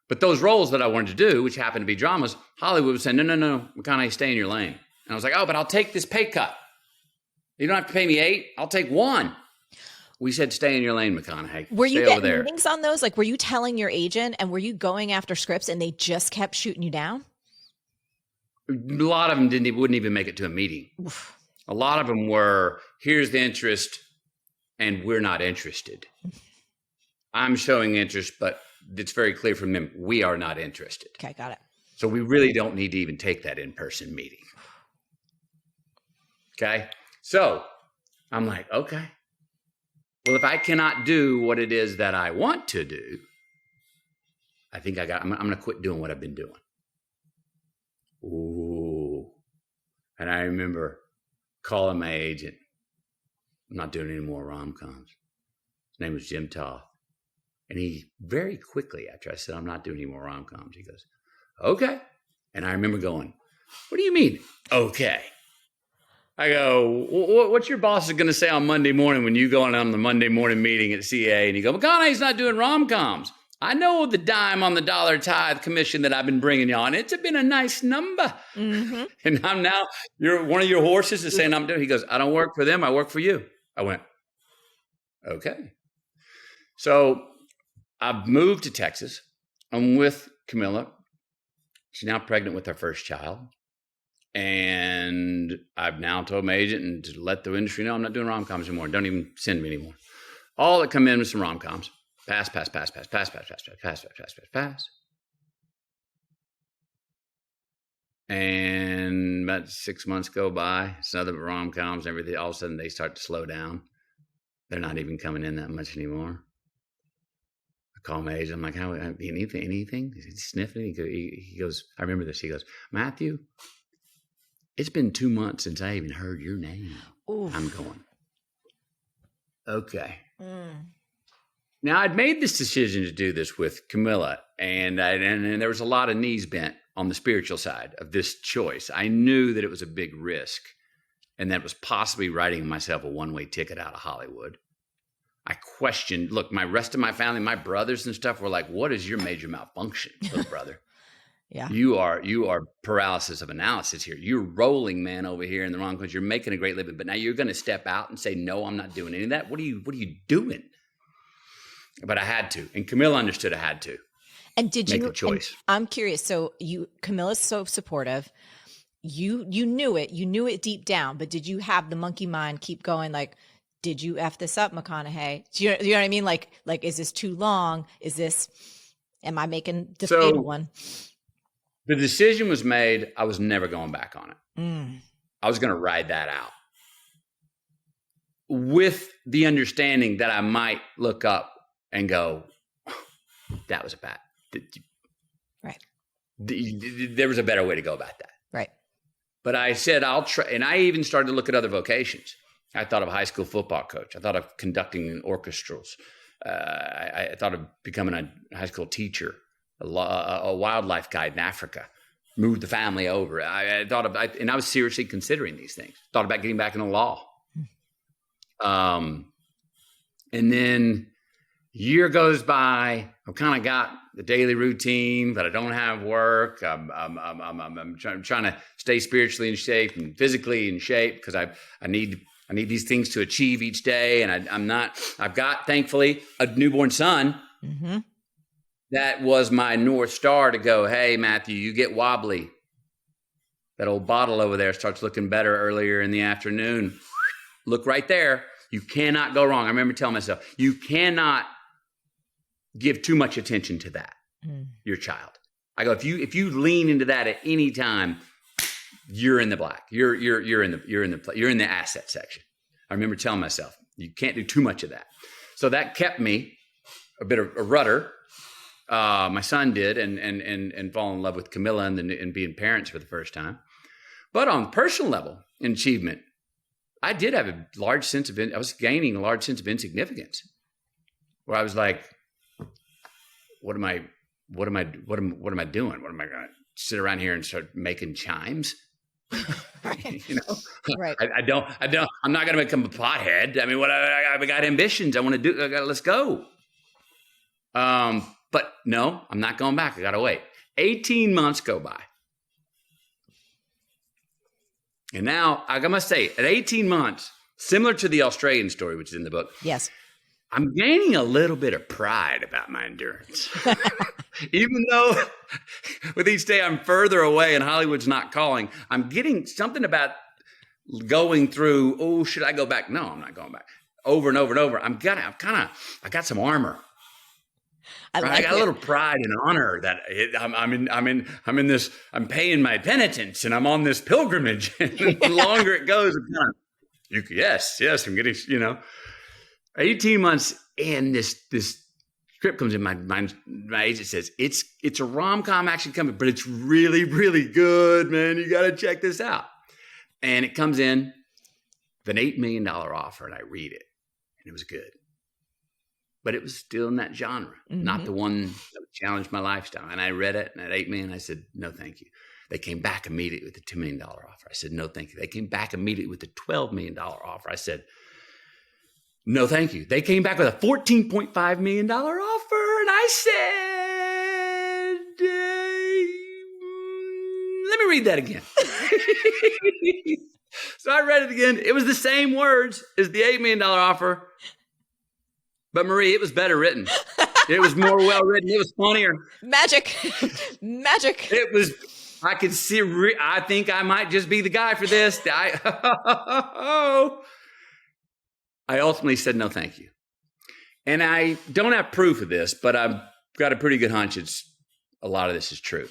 But those roles that I wanted to do, which happened to be dramas, Hollywood was saying, no, McConaughey, stay in your lane. And I was like, oh, but I'll take this pay cut. You don't have to pay me 8. I'll take 1. We said, stay in your lane, McConaughey. Were you getting meetings on those? Like, were you telling your agent, and were you going after scripts and they just kept shooting you down? A lot of them wouldn't even make it to a meeting. Oof. A lot of them were, here's the interest, and we're not interested. I'm showing interest, but it's very clear from them, we are not interested. Okay, got it. So we really don't need to even take that in-person meeting. Okay? So I'm like, okay. Well, if I cannot do what it is that I want to do, I think I'm going to quit doing what I've been doing. Ooh. And I remember calling my agent. I'm not doing any more rom-coms. His name was Jim Toth. And he very quickly, after I said, I'm not doing any more rom-coms, he goes, okay. And I remember going, What do you mean? Okay. I go, what's your boss is going to say on Monday morning when you go on the Monday morning meeting at CA and you go, McConaughey's not doing rom-coms. I know the dime on the dollar tithe commission that I've been bringing you on. It's been a nice number. Mm-hmm. And I'm now, one of your horses is saying I'm doing. He goes, I don't work for them. I work for you. I went, okay. So I've moved to Texas. I'm with Camilla. She's now pregnant with her first child. And I've now told my agent and to let the industry know I'm not doing rom-coms anymore. Don't even send me anymore. All that come in with some rom-coms. Pass. And about 6 months go by. It's other rom-coms and everything. All of a sudden they start to slow down. They're not even coming in that much anymore. I call my agent. I'm like, how, anything? He's sniffing. He goes, I remember this. He goes, Matthew, it's been 2 months since I even heard your name. Oof. I'm going, okay. Now, I'd made this decision to do this with Camilla, and there was a lot of knees bent on the spiritual side of this choice. I knew that it was a big risk, and that it was possibly writing myself a one-way ticket out of Hollywood. I questioned, look, my rest of my family, my brothers and stuff were like, what is your major malfunction, little brother? Yeah. You are paralysis of analysis here. You're rolling, man, over here in the wrong place. You're making a great living, but now you're going to step out and say, no, I'm not doing any of that. What are you doing? But I had to, and Camilla understood I had to. And did make you? A choice. I'm curious. So Camilla's so supportive. You knew it. You knew it deep down. But did you have the monkey mind keep going? Like, did you F this up, McConaughey? Do you know what I mean? Like, is this too long? Am I making the fatal one? The decision was made. I was never going back on it. I was going to ride that out with the understanding that I might look up and go, that was a bad. Right. There was a better way to go about that. Right. But I said, I'll try. And I even started to look at other vocations. I thought of a high school football coach. I thought of conducting in orchestrals. I thought of becoming a high school teacher, a wildlife guide in Africa, moved the family over. I thought of, and I was seriously considering these things. Thought about getting back into law. And then year goes by. I've kind of got the daily routine, but I don't have work. I'm trying to stay spiritually in shape and physically in shape because I need these things to achieve each day. And I've got, thankfully, a newborn son. Mm-hmm. That was my North Star to go, hey, Matthew, you get wobbly. That old bottle over there starts looking better earlier in the afternoon. Look right there. You cannot go wrong. I remember telling myself, you cannot give too much attention to that, your child. I go, if you lean into that at any time, you're in the black. You're in the asset section. I remember telling myself, you can't do too much of that. So that kept me a bit of a rudder. My son did, and fall in love with Camilla and being parents for the first time. But on a personal level, in achievement, I did have a large sense of, I was gaining a large sense of insignificance, where I was like, what am I doing? What am I going to sit around here and start making chimes? Right. Right. I'm not going to become a pothead. I mean, I got ambitions. I want to do, let's go. But no, I'm not going back. I got to wait. 18 months go by. And now I must say, at 18 months, similar to the Australian story, which is in the book. Yes. I'm gaining a little bit of pride about my endurance. Even though with each day I'm further away and Hollywood's not calling, I'm getting something about going through, should I go back? No, I'm not going back. Over and over and over. I got some armor. I got a little pride and honor that I'm in this, I'm paying my penitence and I'm on this pilgrimage. And the longer it goes, yes, I'm getting, 18 months in, this script comes in. My agent says, it's a rom-com action coming, but it's really, really good, man. You got to check this out. And it comes in with an $8 million offer, and I read it, and it was good. But it was still in that genre, not the one that would challenge my lifestyle. And I read it, and at $8 million, I said, no, thank you. They came back immediately with the $2 million offer. I said, no, thank you. They came back immediately with the $12 million offer. I said, no, thank you. They came back with a $14.5 million offer. And I said, let me read that again. So I read it again. It was the same words as the $8 million offer. But Marie, it was better written. It was more well written. It was funnier. Magic. Magic. It was, I could see, I think I might just be the guy for this. I ultimately said, no, thank you. And I don't have proof of this, but I've got a pretty good hunch a lot of this is true.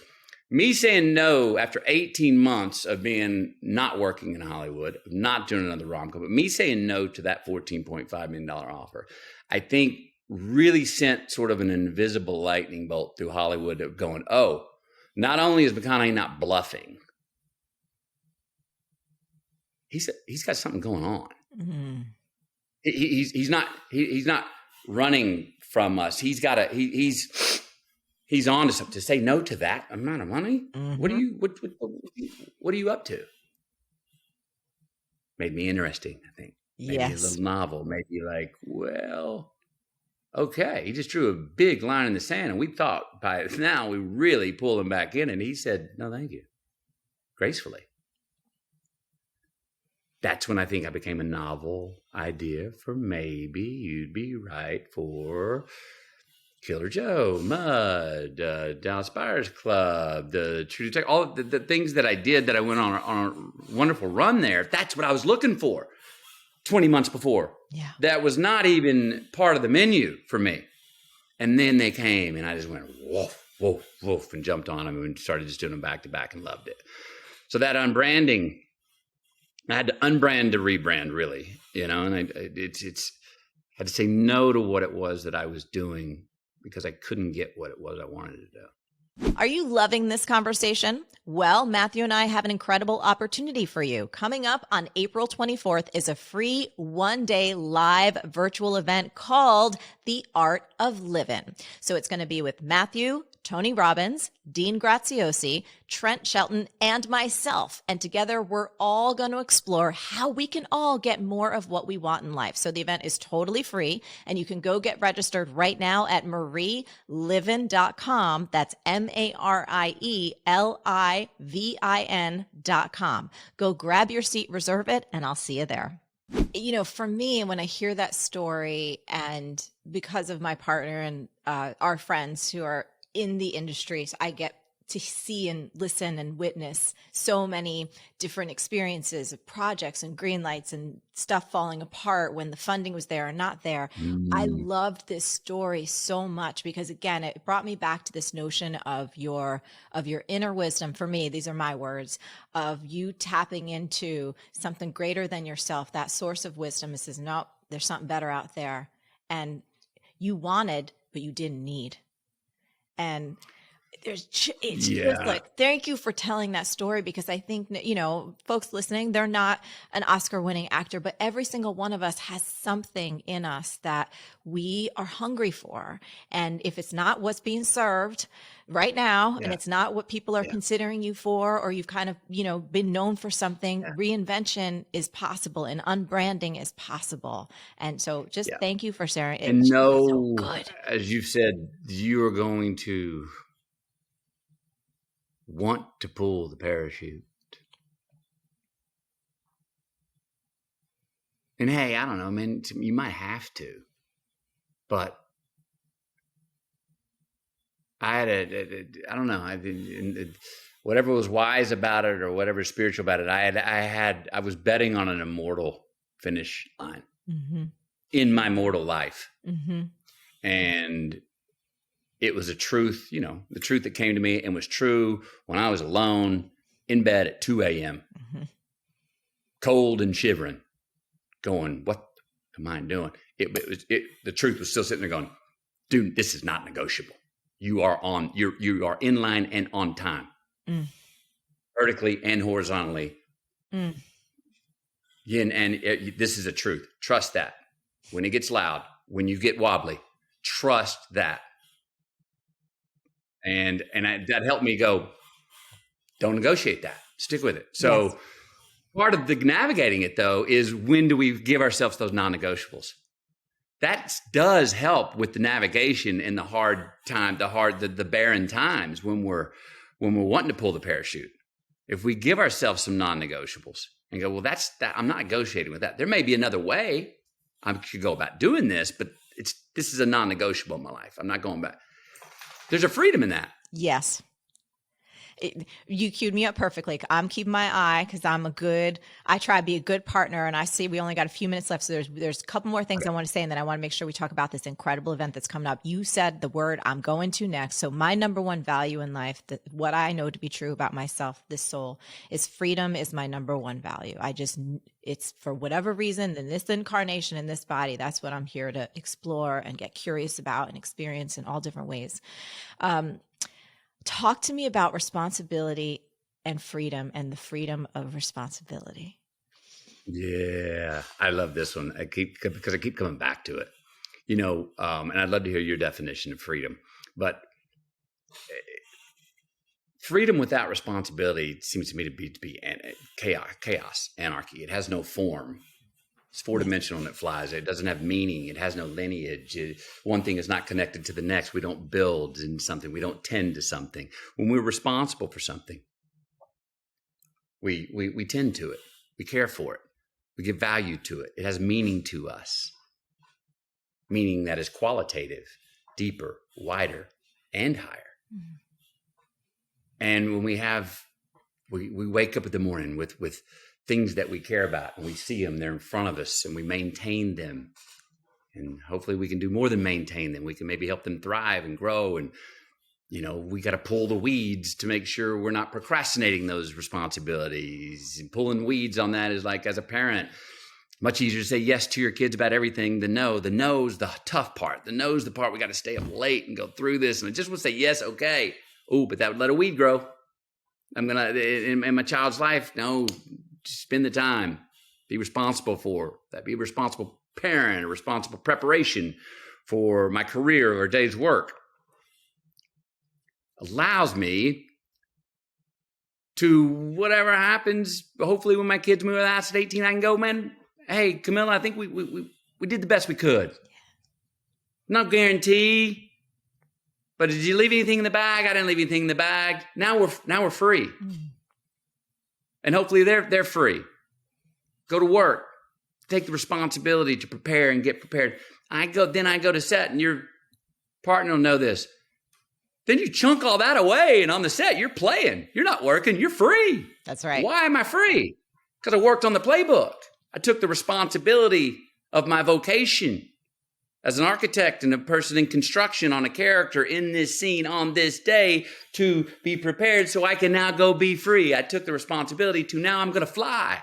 Me saying no after 18 months of being not working in Hollywood, not doing another rom-com, but me saying no to that $14.5 million offer, I think really sent sort of an invisible lightning bolt through Hollywood of going, oh, not only is McConaughey not bluffing, he's got something going on. Mm-hmm. He's not running from us. He's on to something. To say no to that amount of money. Mm-hmm. What are you up to? Made me interesting, I think. Maybe a little novel. Maybe like, well, okay. He just drew a big line in the sand, and we thought by now we really pull him back in, and he said, no, thank you. Gracefully. That's when I think I became a novel idea for maybe you'd be right for Killer Joe, Mud, Dallas Buyers Club, the True Detective, all the things that I did that I went on a wonderful run there. That's what I was looking for 20 months before. Yeah. That was not even part of the menu for me. And then they came and I just went, woof, woof, woof, and jumped on them and started just doing them back to back and loved it. So that unbranding, I had to unbrand to rebrand, really, and I had to say no to what it was that I was doing because I couldn't get what it was I wanted to do. Are you loving this conversation? Well, Matthew and I have an incredible opportunity for you. Coming up on April 24th is a free one-day live virtual event called The Art of Livin. So it's going to be with Matthew, Tony Robbins, Dean Graziosi, Trent Shelton, and myself. And together, we're all going to explore how we can all get more of what we want in life. So the event is totally free, and you can go get registered right now at marielivin.com. That's MarielIVIN.com. Go grab your seat, reserve it, and I'll see you there. For me, when I hear that story, and because of my partner and our friends who are in the industry, so I get to see and listen and witness so many different experiences of projects and Greenlights and stuff falling apart when the funding was there or not there. I loved this story so much because, again, it brought me back to this notion of your inner wisdom. For me, these are my words, of you tapping into something greater than yourself, that source of wisdom. It says, no, there's something better out there. And you wanted, but you didn't need. And it's just like, thank you for telling that story, because I think, folks listening, they're not an Oscar-winning actor, but every single one of us has something in us that we are hungry for. And if it's not what's being served right now, and it's not what people are considering you for, or you've kind of, been known for something, reinvention is possible and unbranding is possible. And so just thank you for sharing it. And so good. As you've said, you are going to want to pull the parachute. And hey, I don't know, man, you might have to, but I had I don't know, whatever was wise about it or whatever spiritual about it, I was betting on an immortal finish line in my mortal life. And it was a truth, the truth that came to me and was true when I was alone in bed at 2 a.m., cold and shivering, going, what am I doing? The truth was still sitting there going, dude, this is not negotiable. You are in line and on time, vertically and horizontally. And this is a truth. Trust that. When it gets loud, when you get wobbly, trust that. And that helped me go, don't negotiate that. Stick with it. So Yes. part of the navigating it, though, is when do we give ourselves those non-negotiables? That does help with the navigation in the hard time, the barren times when we're wanting to pull the parachute. If we give ourselves some non-negotiables and go, well, that's that. I'm not negotiating with that. There may be another way I could go about doing this, but this is a non-negotiable in my life. I'm not going back. There's a freedom in that. Yes. You queued me up perfectly. I'm keeping my eye because I try to be a good partner, and I see we only got a few minutes left. So there's a couple more things I want to say, and then I want to make sure we talk about this incredible event that's coming up. You said the word I'm going to next. So my number one value in life, what I know to be true about myself, this soul, is freedom is my number one value. It's for whatever reason in this incarnation, in this body, that's what I'm here to explore and get curious about and experience in all different ways. Talk to me about responsibility and freedom and the freedom of responsibility. Yeah, I love this one. Because I keep coming back to it, and I'd love to hear your definition of freedom. But freedom without responsibility seems to me to be chaos, anarchy. It has no form. It's four-dimensional and it flies. It doesn't have meaning. It has no lineage. One thing is not connected to the next. We don't build in something. We don't tend to something. When we're responsible for something, we tend to it. We care for it. We give value to it. It has meaning to us. Meaning that is qualitative, deeper, wider, and higher. Mm-hmm. And when we wake up in the morning with things that we care about, and we see them, they're in front of us, and we maintain them. And hopefully we can do more than maintain them. We can maybe help them thrive and grow. And, we got to pull the weeds to make sure we're not procrastinating those responsibilities. And pulling weeds on that is like, as a parent, much easier to say yes to your kids about everything than no. The no's the tough part. The no's the part we got to stay up late and go through this. And I just would say yes, okay. Oh, but that would let a weed grow. I'm going to, in my child's life, no, spend the time, be responsible for that, be a responsible parent, a responsible preparation for my career or a day's work. Allows me to, whatever happens, hopefully when my kids move out at 18, I can go, man, hey, Camilla, I think we did the best we could. No guarantee, but did you leave anything in the bag? I didn't leave anything in the bag. Now we're free. Mm-hmm. And hopefully they're free. Go to work. Take the responsibility to prepare and get prepared. I go to set, and your partner will know this. Then you chunk all that away, and on the set, you're playing. You're not working. You're free. That's right. Why am I free? Because I worked on the playbook. I took the responsibility of my vocation as an architect and a person in construction on a character in this scene on this day to be prepared so I can now go be free. I took the responsibility to now I'm going to fly.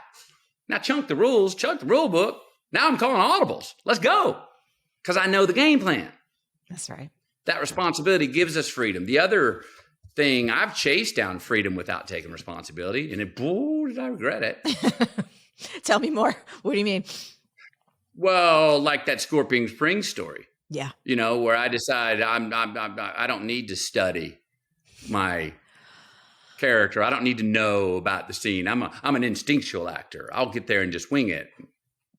Now chunk the rules, chunk the rule book. Now I'm calling audibles. Let's go. Because I know the game plan. That's right. That responsibility gives us freedom. The other thing, I've chased down freedom without taking responsibility, and did I regret it. Tell me more. What do you mean? Well, like that Scorpion Springs story. Yeah. Where I decide I don't need to study my character. I don't need to know about the scene. I'm an instinctual actor. I'll get there and just wing it.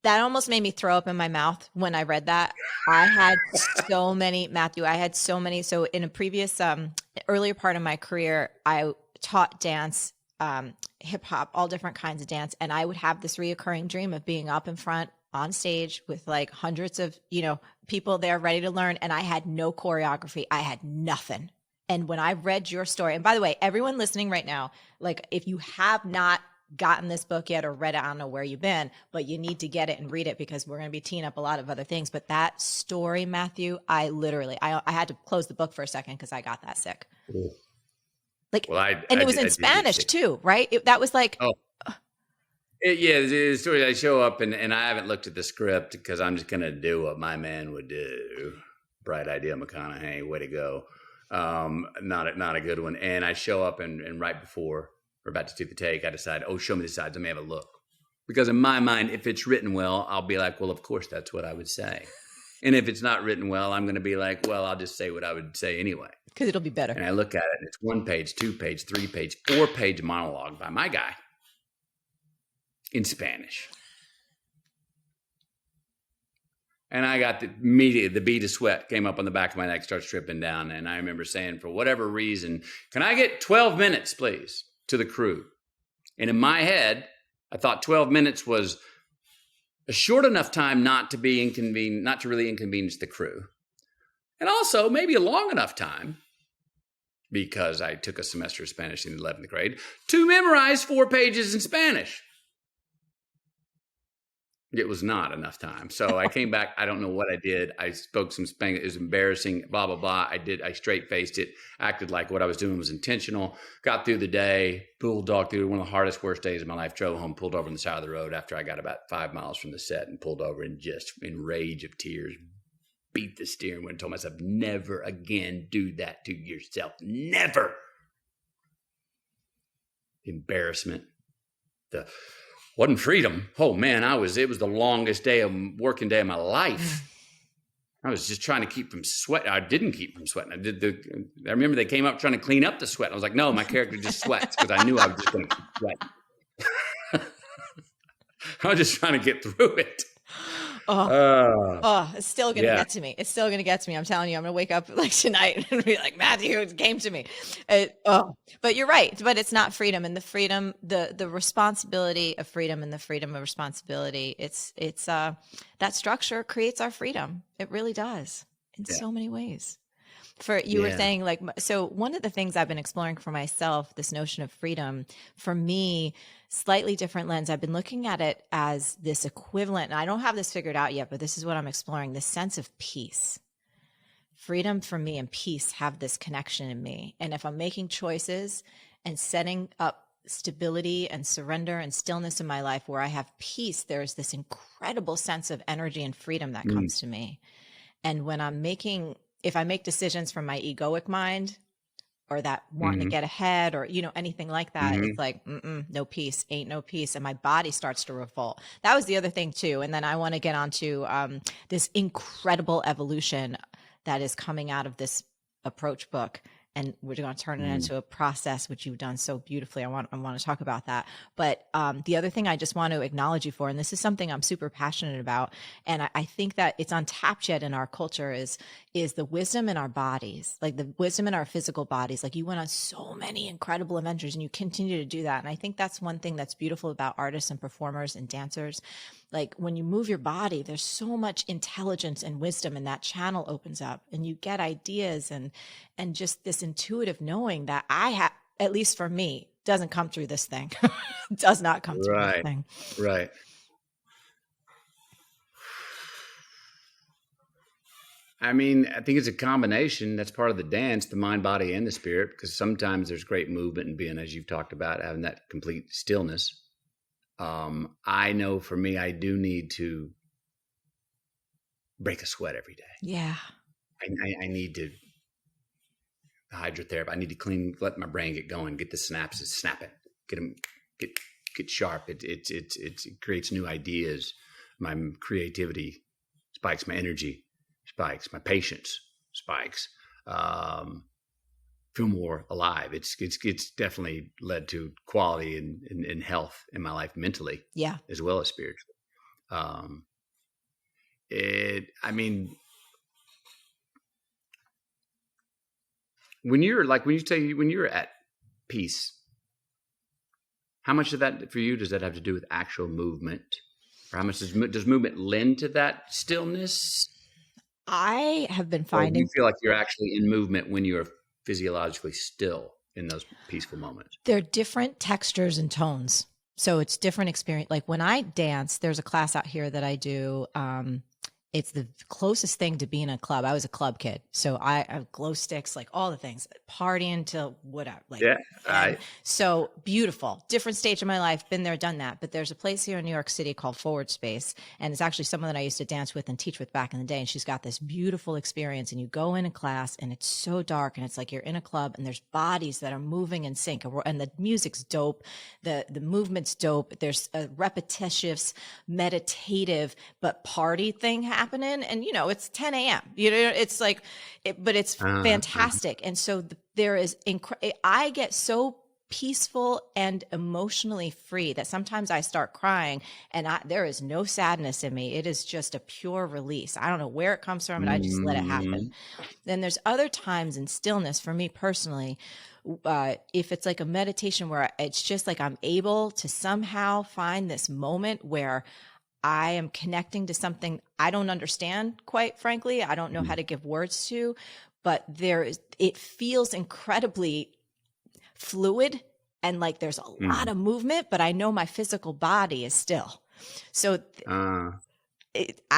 That almost made me throw up in my mouth when I read that. I had so many, Matthew, so in a previous, earlier part of my career, I taught dance, hip hop, all different kinds of dance. And I would have this reoccurring dream of being up in front on stage with like hundreds of, people there ready to learn. And I had no choreography. I had nothing. And when I read your story, and by the way, everyone listening right now, like if you have not gotten this book yet or read it, I don't know where you've been, but you need to get it and read it because we're going to be teeing up a lot of other things. But that story, Matthew, I had to close the book for a second because I got that sick. Ooh. It was in Spanish too, right? That was like, the story. I show up and I haven't looked at the script because I'm just going to do what my man would do. Bright idea, McConaughey, way to go. Not a good one. And I show up and right before we're about to do the take, I decide, show me the sides. Let me have a look. Because in my mind, if it's written well, I'll be like, well, of course, that's what I would say. And if it's not written well, I'm going to be like, well, I'll just say what I would say anyway. Because it'll be better. And I look at it and it's 1 page, 2 page, 3 page, 4 page monologue by my guy in Spanish. And I got immediately the bead of sweat came up on the back of my neck, starts dripping down. And I remember saying, for whatever reason, can I get 12 minutes, please, to the crew? And in my head, I thought 12 minutes was a short enough time not to be not to really inconvenience the crew. And also maybe a long enough time, because I took a semester of Spanish in the 11th grade, to memorize 4 pages in Spanish. It was not enough time. So I came back. I don't know what I did. I spoke some Spanish. It was embarrassing, blah, blah, blah. I straight-faced it, acted like what I was doing was intentional, got through the day, bulldog through one of the hardest, worst days of my life, drove home, pulled over on the side of the road after I got about 5 miles from the set and pulled over and just in rage of tears, beat the steering wheel and told myself, never again do that to yourself. Never. Embarrassment. Wasn't freedom. Oh man, it was the longest working day of my life. I was just trying to keep from sweating. I didn't keep from sweating. I remember they came up trying to clean up the sweat. I was like, no, my character just sweats because I knew I was just going to keep sweating. I was just trying to get through it. It's still going to get to me. It's still going to get to me. I'm telling you, I'm going to wake up like tonight and be like, Matthew, it came to me. But you're right. But it's not freedom, and the freedom, the responsibility of freedom and the freedom of responsibility. It's that structure creates our freedom. It really does in so many ways. You were saying like, so one of the things I've been exploring for myself, this notion of freedom, for me, slightly different lens. I've been looking at it as this equivalent, and I don't have this figured out yet, but this is what I'm exploring, this sense of peace. Freedom for me and peace have this connection in me. And if I'm making choices and setting up stability and surrender and stillness in my life where I have peace, there's this incredible sense of energy and freedom that comes to me. And when if I make decisions from my egoic mind or that wanting to get ahead or, anything like that, it's like, no peace, ain't no peace. And my body starts to revolt. That was the other thing too. And then I want to get onto this incredible evolution that is coming out of this approach book. And we're going to turn it into a process, which you've done so beautifully. I want to talk about that. But the other thing I just want to acknowledge you for, and this is something I'm super passionate about, and I think that it's untapped yet in our culture, is the wisdom in our bodies, like the wisdom in our physical bodies. Like you went on so many incredible adventures and you continue to do that. And I think that's one thing that's beautiful about artists and performers and dancers. Like when you move your body, there's so much intelligence and wisdom, and that channel opens up and you get ideas and just this intuitive knowing that I have, at least for me, doesn't come through this thing. Does not come through this thing. Right. I mean, I think it's a combination. That's part of the dance, the mind, body, and the spirit, because sometimes there's great movement and being, as you've talked about, having that complete stillness. I know for me, I do need to break a sweat every day. Yeah. I need to hydrotherapy. I need to let my brain get going, get the synapses snapping, get sharp. It creates new ideas. My creativity spikes, my energy spikes, my patience spikes. Feel more alive. It's definitely led to quality and health in my life mentally, as well as spiritually. When you're at peace, how much of that for you does that have to do with actual movement, or how much does movement lend to that stillness? I have been finding, or do you feel like you're actually in movement when you're physiologically still in those peaceful moments? There are different textures and tones. So it's different experience. Like when I dance, there's a class out here that I do. It's the closest thing to being in a club. I was a club kid. So I have glow sticks, like all the things, partying till whatever. So beautiful, different stage of my life, been there, done that. But there's a place here in New York City called Forward Space. And it's actually someone that I used to dance with and teach with back in the day. And she's got this beautiful experience. And you go in a class and it's so dark and it's like you're in a club and there's bodies that are moving in sync. And the music's dope. The movement's dope. There's a repetitious, meditative, but party thing happening. happening, and it's 10 a.m. It's like, but it's fantastic. And so there is I get so peaceful and emotionally free that sometimes I start crying, and there is no sadness in me. It is just a pure release. I don't know where it comes from, and I just let it happen. Then there's other times in stillness for me personally, if it's like a meditation where it's just like I'm able to somehow find this moment where I am connecting to something I don't understand, quite frankly. I don't know how to give words to, but it feels incredibly fluid, and like there's a lot of movement, but I know my physical body is still. So I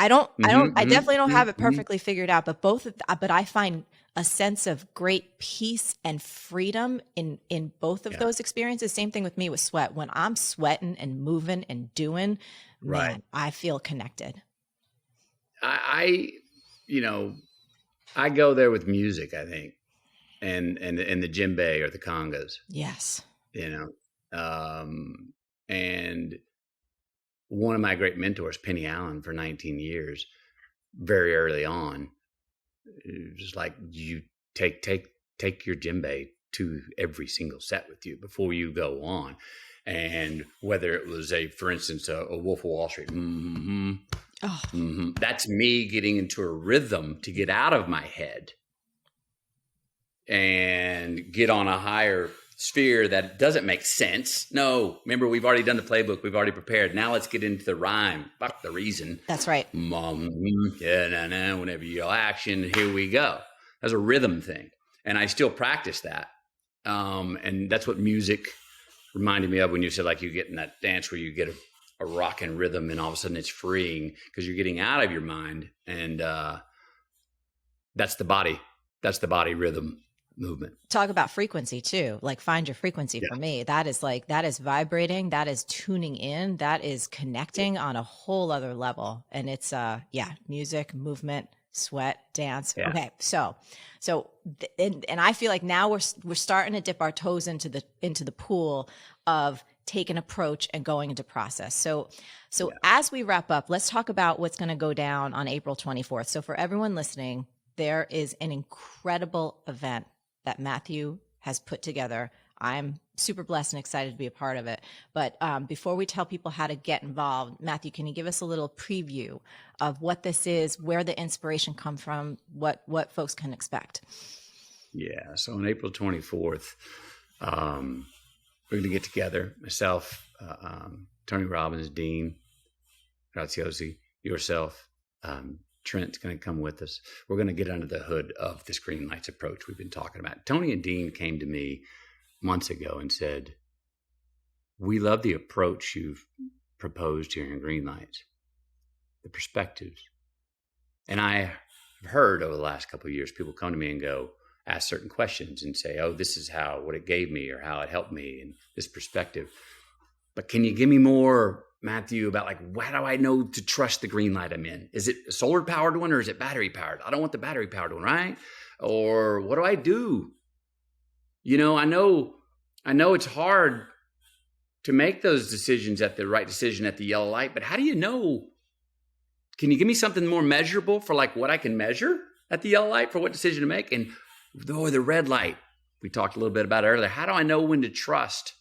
definitely don't have it perfectly figured out, but but I find a sense of great peace and freedom in both of those experiences. Same thing with me with sweat. When I'm sweating and moving and doing, man, I feel connected. I go there with music, I think, and the djembe or the congas. Yes. And one of my great mentors, Penny Allen, for 19 years, very early on, it was like, you take your djembe to every single set with you before you go on. And whether it was for instance, a Wolf of Wall Street, that's me getting into a rhythm to get out of my head and get on a higher sphere that doesn't make sense. No, remember, we've already done the playbook. We've already prepared. Now let's get into the rhyme. Fuck the reason. That's right. Whenever you yell action, here we go. That's a rhythm thing. And I still practice that. And that's what music reminded me of when you said, like, you get in that dance where you get a rock and rhythm, and all of a sudden it's freeing because you're getting out of your mind. And that's the body. That's the body rhythm movement. Talk about frequency too. Like, find your frequency. For me, that is vibrating, that is tuning in, that is connecting on a whole other level. And it's music, movement, sweat, dance. Okay. So and I feel like now we're starting to dip our toes into the pool of take an approach and going into process. So as we wrap up, let's talk about what's going to go down on April 24th. So for everyone listening, there is an incredible event that Matthew has put together. I'm super blessed and excited to be a part of it. But before we tell people how to get involved, Matthew, can you give us a little preview of what this is, where the inspiration comes from, what folks can expect? Yeah. So on April 24th, we're going to get together, myself, Tony Robbins, Dean Graziosi, yourself, Trent's going to come with us. We're going to get under the hood of this Greenlights approach we've been talking about. Tony and Dean came to me months ago and said, we love the approach you've proposed here in Greenlights, the perspectives. And I have heard over the last couple of years, people come to me and go, ask certain questions and say, oh, this is what it gave me or how it helped me and this perspective. But can you give me more, Matthew, about like, how do I know to trust the green light I'm in? Is it a solar powered one or is it battery powered? I don't want the battery powered one, right? Or what do I do? I know it's hard to make those decisions at the right decision at the yellow light, but how do you know? Can you give me something more measurable for like what I can measure at the yellow light for what decision to make? And the red light, we talked a little bit about earlier. How do I know when to trust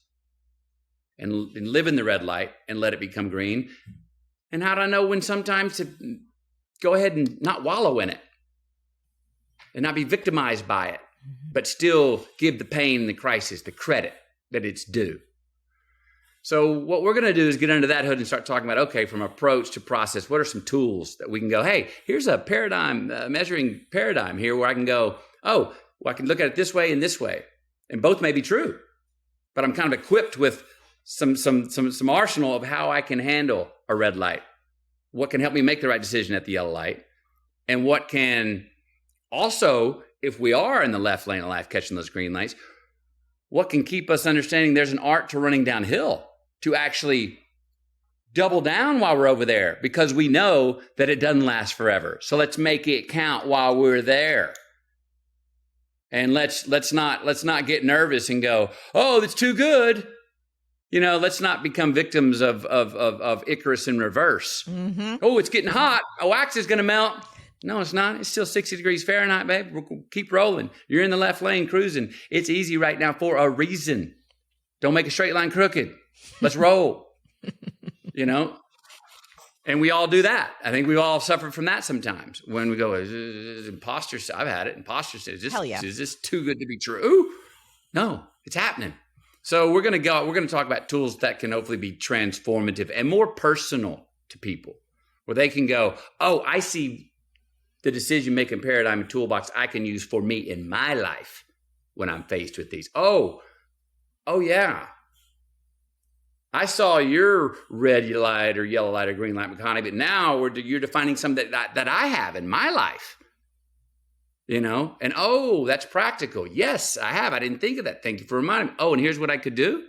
and live in the red light and let it become green? And how do I know when sometimes to go ahead and not wallow in it and not be victimized by it, but still give the pain and the crisis the credit that it's due? So what we're going to do is get under that hood and start talking about, okay, from approach to process, what are some tools that we can go, hey, here's a paradigm, measuring paradigm here where I can go, oh, well, I can look at it this way and this way. And both may be true, but I'm kind of equipped with some arsenal of how I can handle a red light. What can help me make the right decision at the yellow light? And what can also, if we are in the left lane of life catching those green lights, what can keep us understanding there's an art to running downhill, to actually double down while we're over there, because we know that it doesn't last forever. So let's make it count while we're there. And let's not get nervous and go, oh, it's too good. let's not become victims of Icarus in reverse. Mm-hmm. Oh, it's getting hot. Oh, wax is going to melt. No, it's not. It's still 60 degrees Fahrenheit, babe. We'll keep rolling. You're in the left lane cruising. It's easy right now for a reason. Don't make a straight line crooked. Let's roll. And we all do that. I think we all suffer from that sometimes when we go, imposter. I've had it. Imposter says, is this too good to be true? No, it's happening. So we're going to talk about tools that can hopefully be transformative and more personal to people, where they can go, oh, I see the decision-making paradigm and toolbox I can use for me in my life when I'm faced with these. Oh yeah. I saw your red light or yellow light or green light, McConaughey, but now you're defining something that I have in my life, and that's practical. Yes, I have. I didn't think of that. Thank you for reminding me. Oh, and here's what I could do.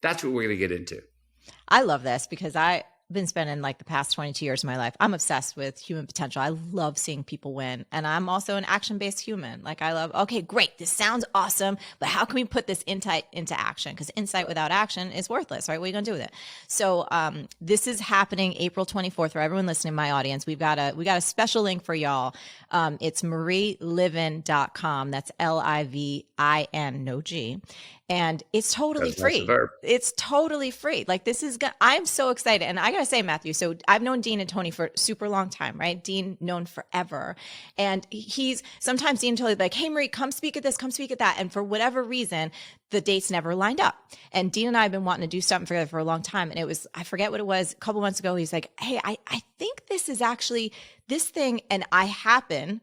That's what we're going to get into. I love this because I've been spending like the past 22 years of my life. I'm obsessed with human potential. I love seeing people win. And I'm also an action-based human. Like I love, okay, great. This sounds awesome, but how can we put this insight into action? Because insight without action is worthless, right? What are you going to do with it? So this is happening April 24th for everyone listening, my audience. We got a special link for y'all. It's marielivin.com. That's Livin, no G. And it's totally free. It's totally free. Like I'm so excited. And I got to say, Matthew, so I've known Dean and Tony for a super long time, right? Dean known forever. And sometimes Dean told me like, hey, Marie, come speak at this, come speak at that. And for whatever reason, the dates never lined up. And Dean and I have been wanting to do something together for a long time. And I forget what it was, a couple months ago, he's like, hey, I think this is actually this thing. And I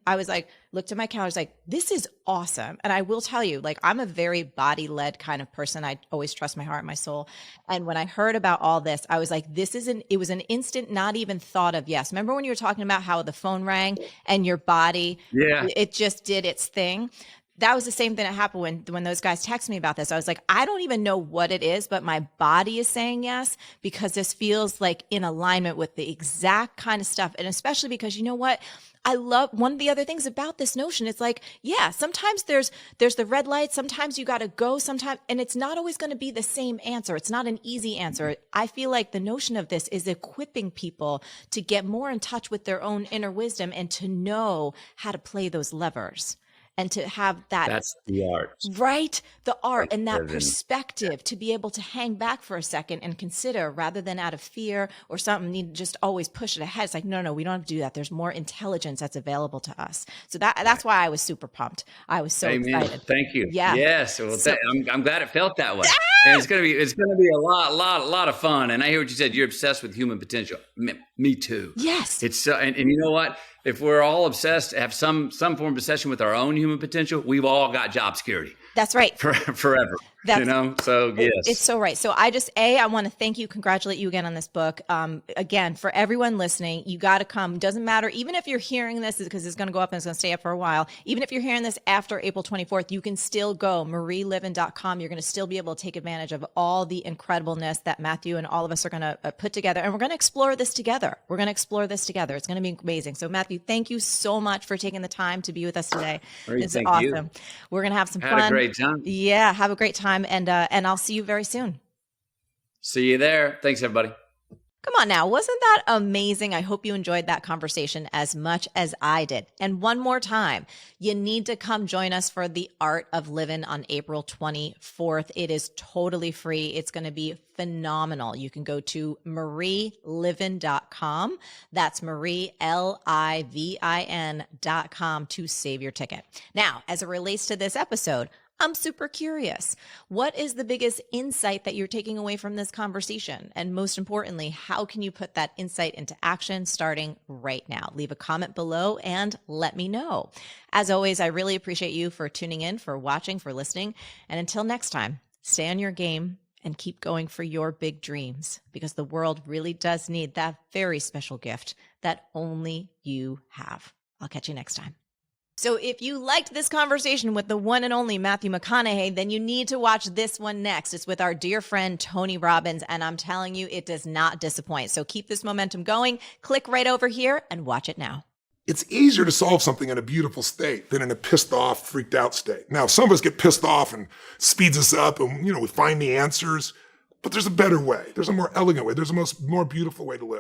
was like, looked at my calendar, I was like, this is awesome. And I will tell you, like, I'm a very body-led kind of person. I always trust my heart and my soul. And when I heard about all this, I was like, it was an instant, not even thought of yes. Remember when you were talking about how the phone rang and your body, it just did its thing? That was the same thing that happened when those guys texted me about this. I was like, I don't even know what it is, but my body is saying yes, because this feels like in alignment with the exact kind of stuff. And especially because you know what? I love one of the other things about this notion. It's like, yeah, sometimes there's the red light. Sometimes you got to go sometimes, and it's not always going to be the same answer. It's not an easy answer. I feel like the notion of this is equipping people to get more in touch with their own inner wisdom and to know how to play those levers. And to have that's the art, right? The art and that perspective to be able to hang back for a second and consider, rather than out of fear or something, need to just always push it ahead. It's like, no, we don't have to do that. There's more intelligence that's available to us. So that's why I was super pumped. I was so excited. Thank you. Yeah. Yes. Well, I'm glad it felt that way. And it's gonna be a lot of fun. And I hear what you said. You're obsessed with human potential. Me too. Yes. It's and you know what? If we're all obsessed, have some form of obsession with our own human potential, we've all got job security. That's right. Forever. So yes. It's so right. So I want to thank you, congratulate you again on this book. Again, for everyone listening, you got to come. Doesn't matter. Even if you're hearing this, because it's going to go up and it's going to stay up for a while. Even if you're hearing this after April 24th, you can still go marielivin.com. You're going to still be able to take advantage of all the incredibleness that Matthew and all of us are going to put together. And we're going to explore this together. It's going to be amazing. So Matthew, thank you so much for taking the time to be with us today. It's awesome. We're going to have some fun. Had a great time. Yeah, have a great time. And I'll see you very soon. See you there. Thanks, everybody. Come on now. Wasn't that amazing? I hope you enjoyed that conversation as much as I did. And one more time, you need to come join us for the Art of Livin on April 24th. It is totally free. It's going to be phenomenal. You can go to marielivin.com. That's marielivin.com to save your ticket. Now, as it relates to this episode, I'm super curious. What is the biggest insight that you're taking away from this conversation? And most importantly, how can you put that insight into action starting right now? Leave a comment below and let me know. As always, I really appreciate you for tuning in, for watching, for listening. And until next time, stay on your game and keep going for your big dreams, because the world really does need that very special gift that only you have. I'll catch you next time. So if you liked this conversation with the one and only Matthew McConaughey, then you need to watch this one next. It's with our dear friend, Tony Robbins, and I'm telling you, it does not disappoint. So keep this momentum going. Click right over here and watch it now. it's easier to solve something in a beautiful state than in a pissed off, freaked out state. Now, some of us get pissed off and speeds us up and, we find the answers, but there's a better way. There's a more elegant way. There's a more beautiful way to live.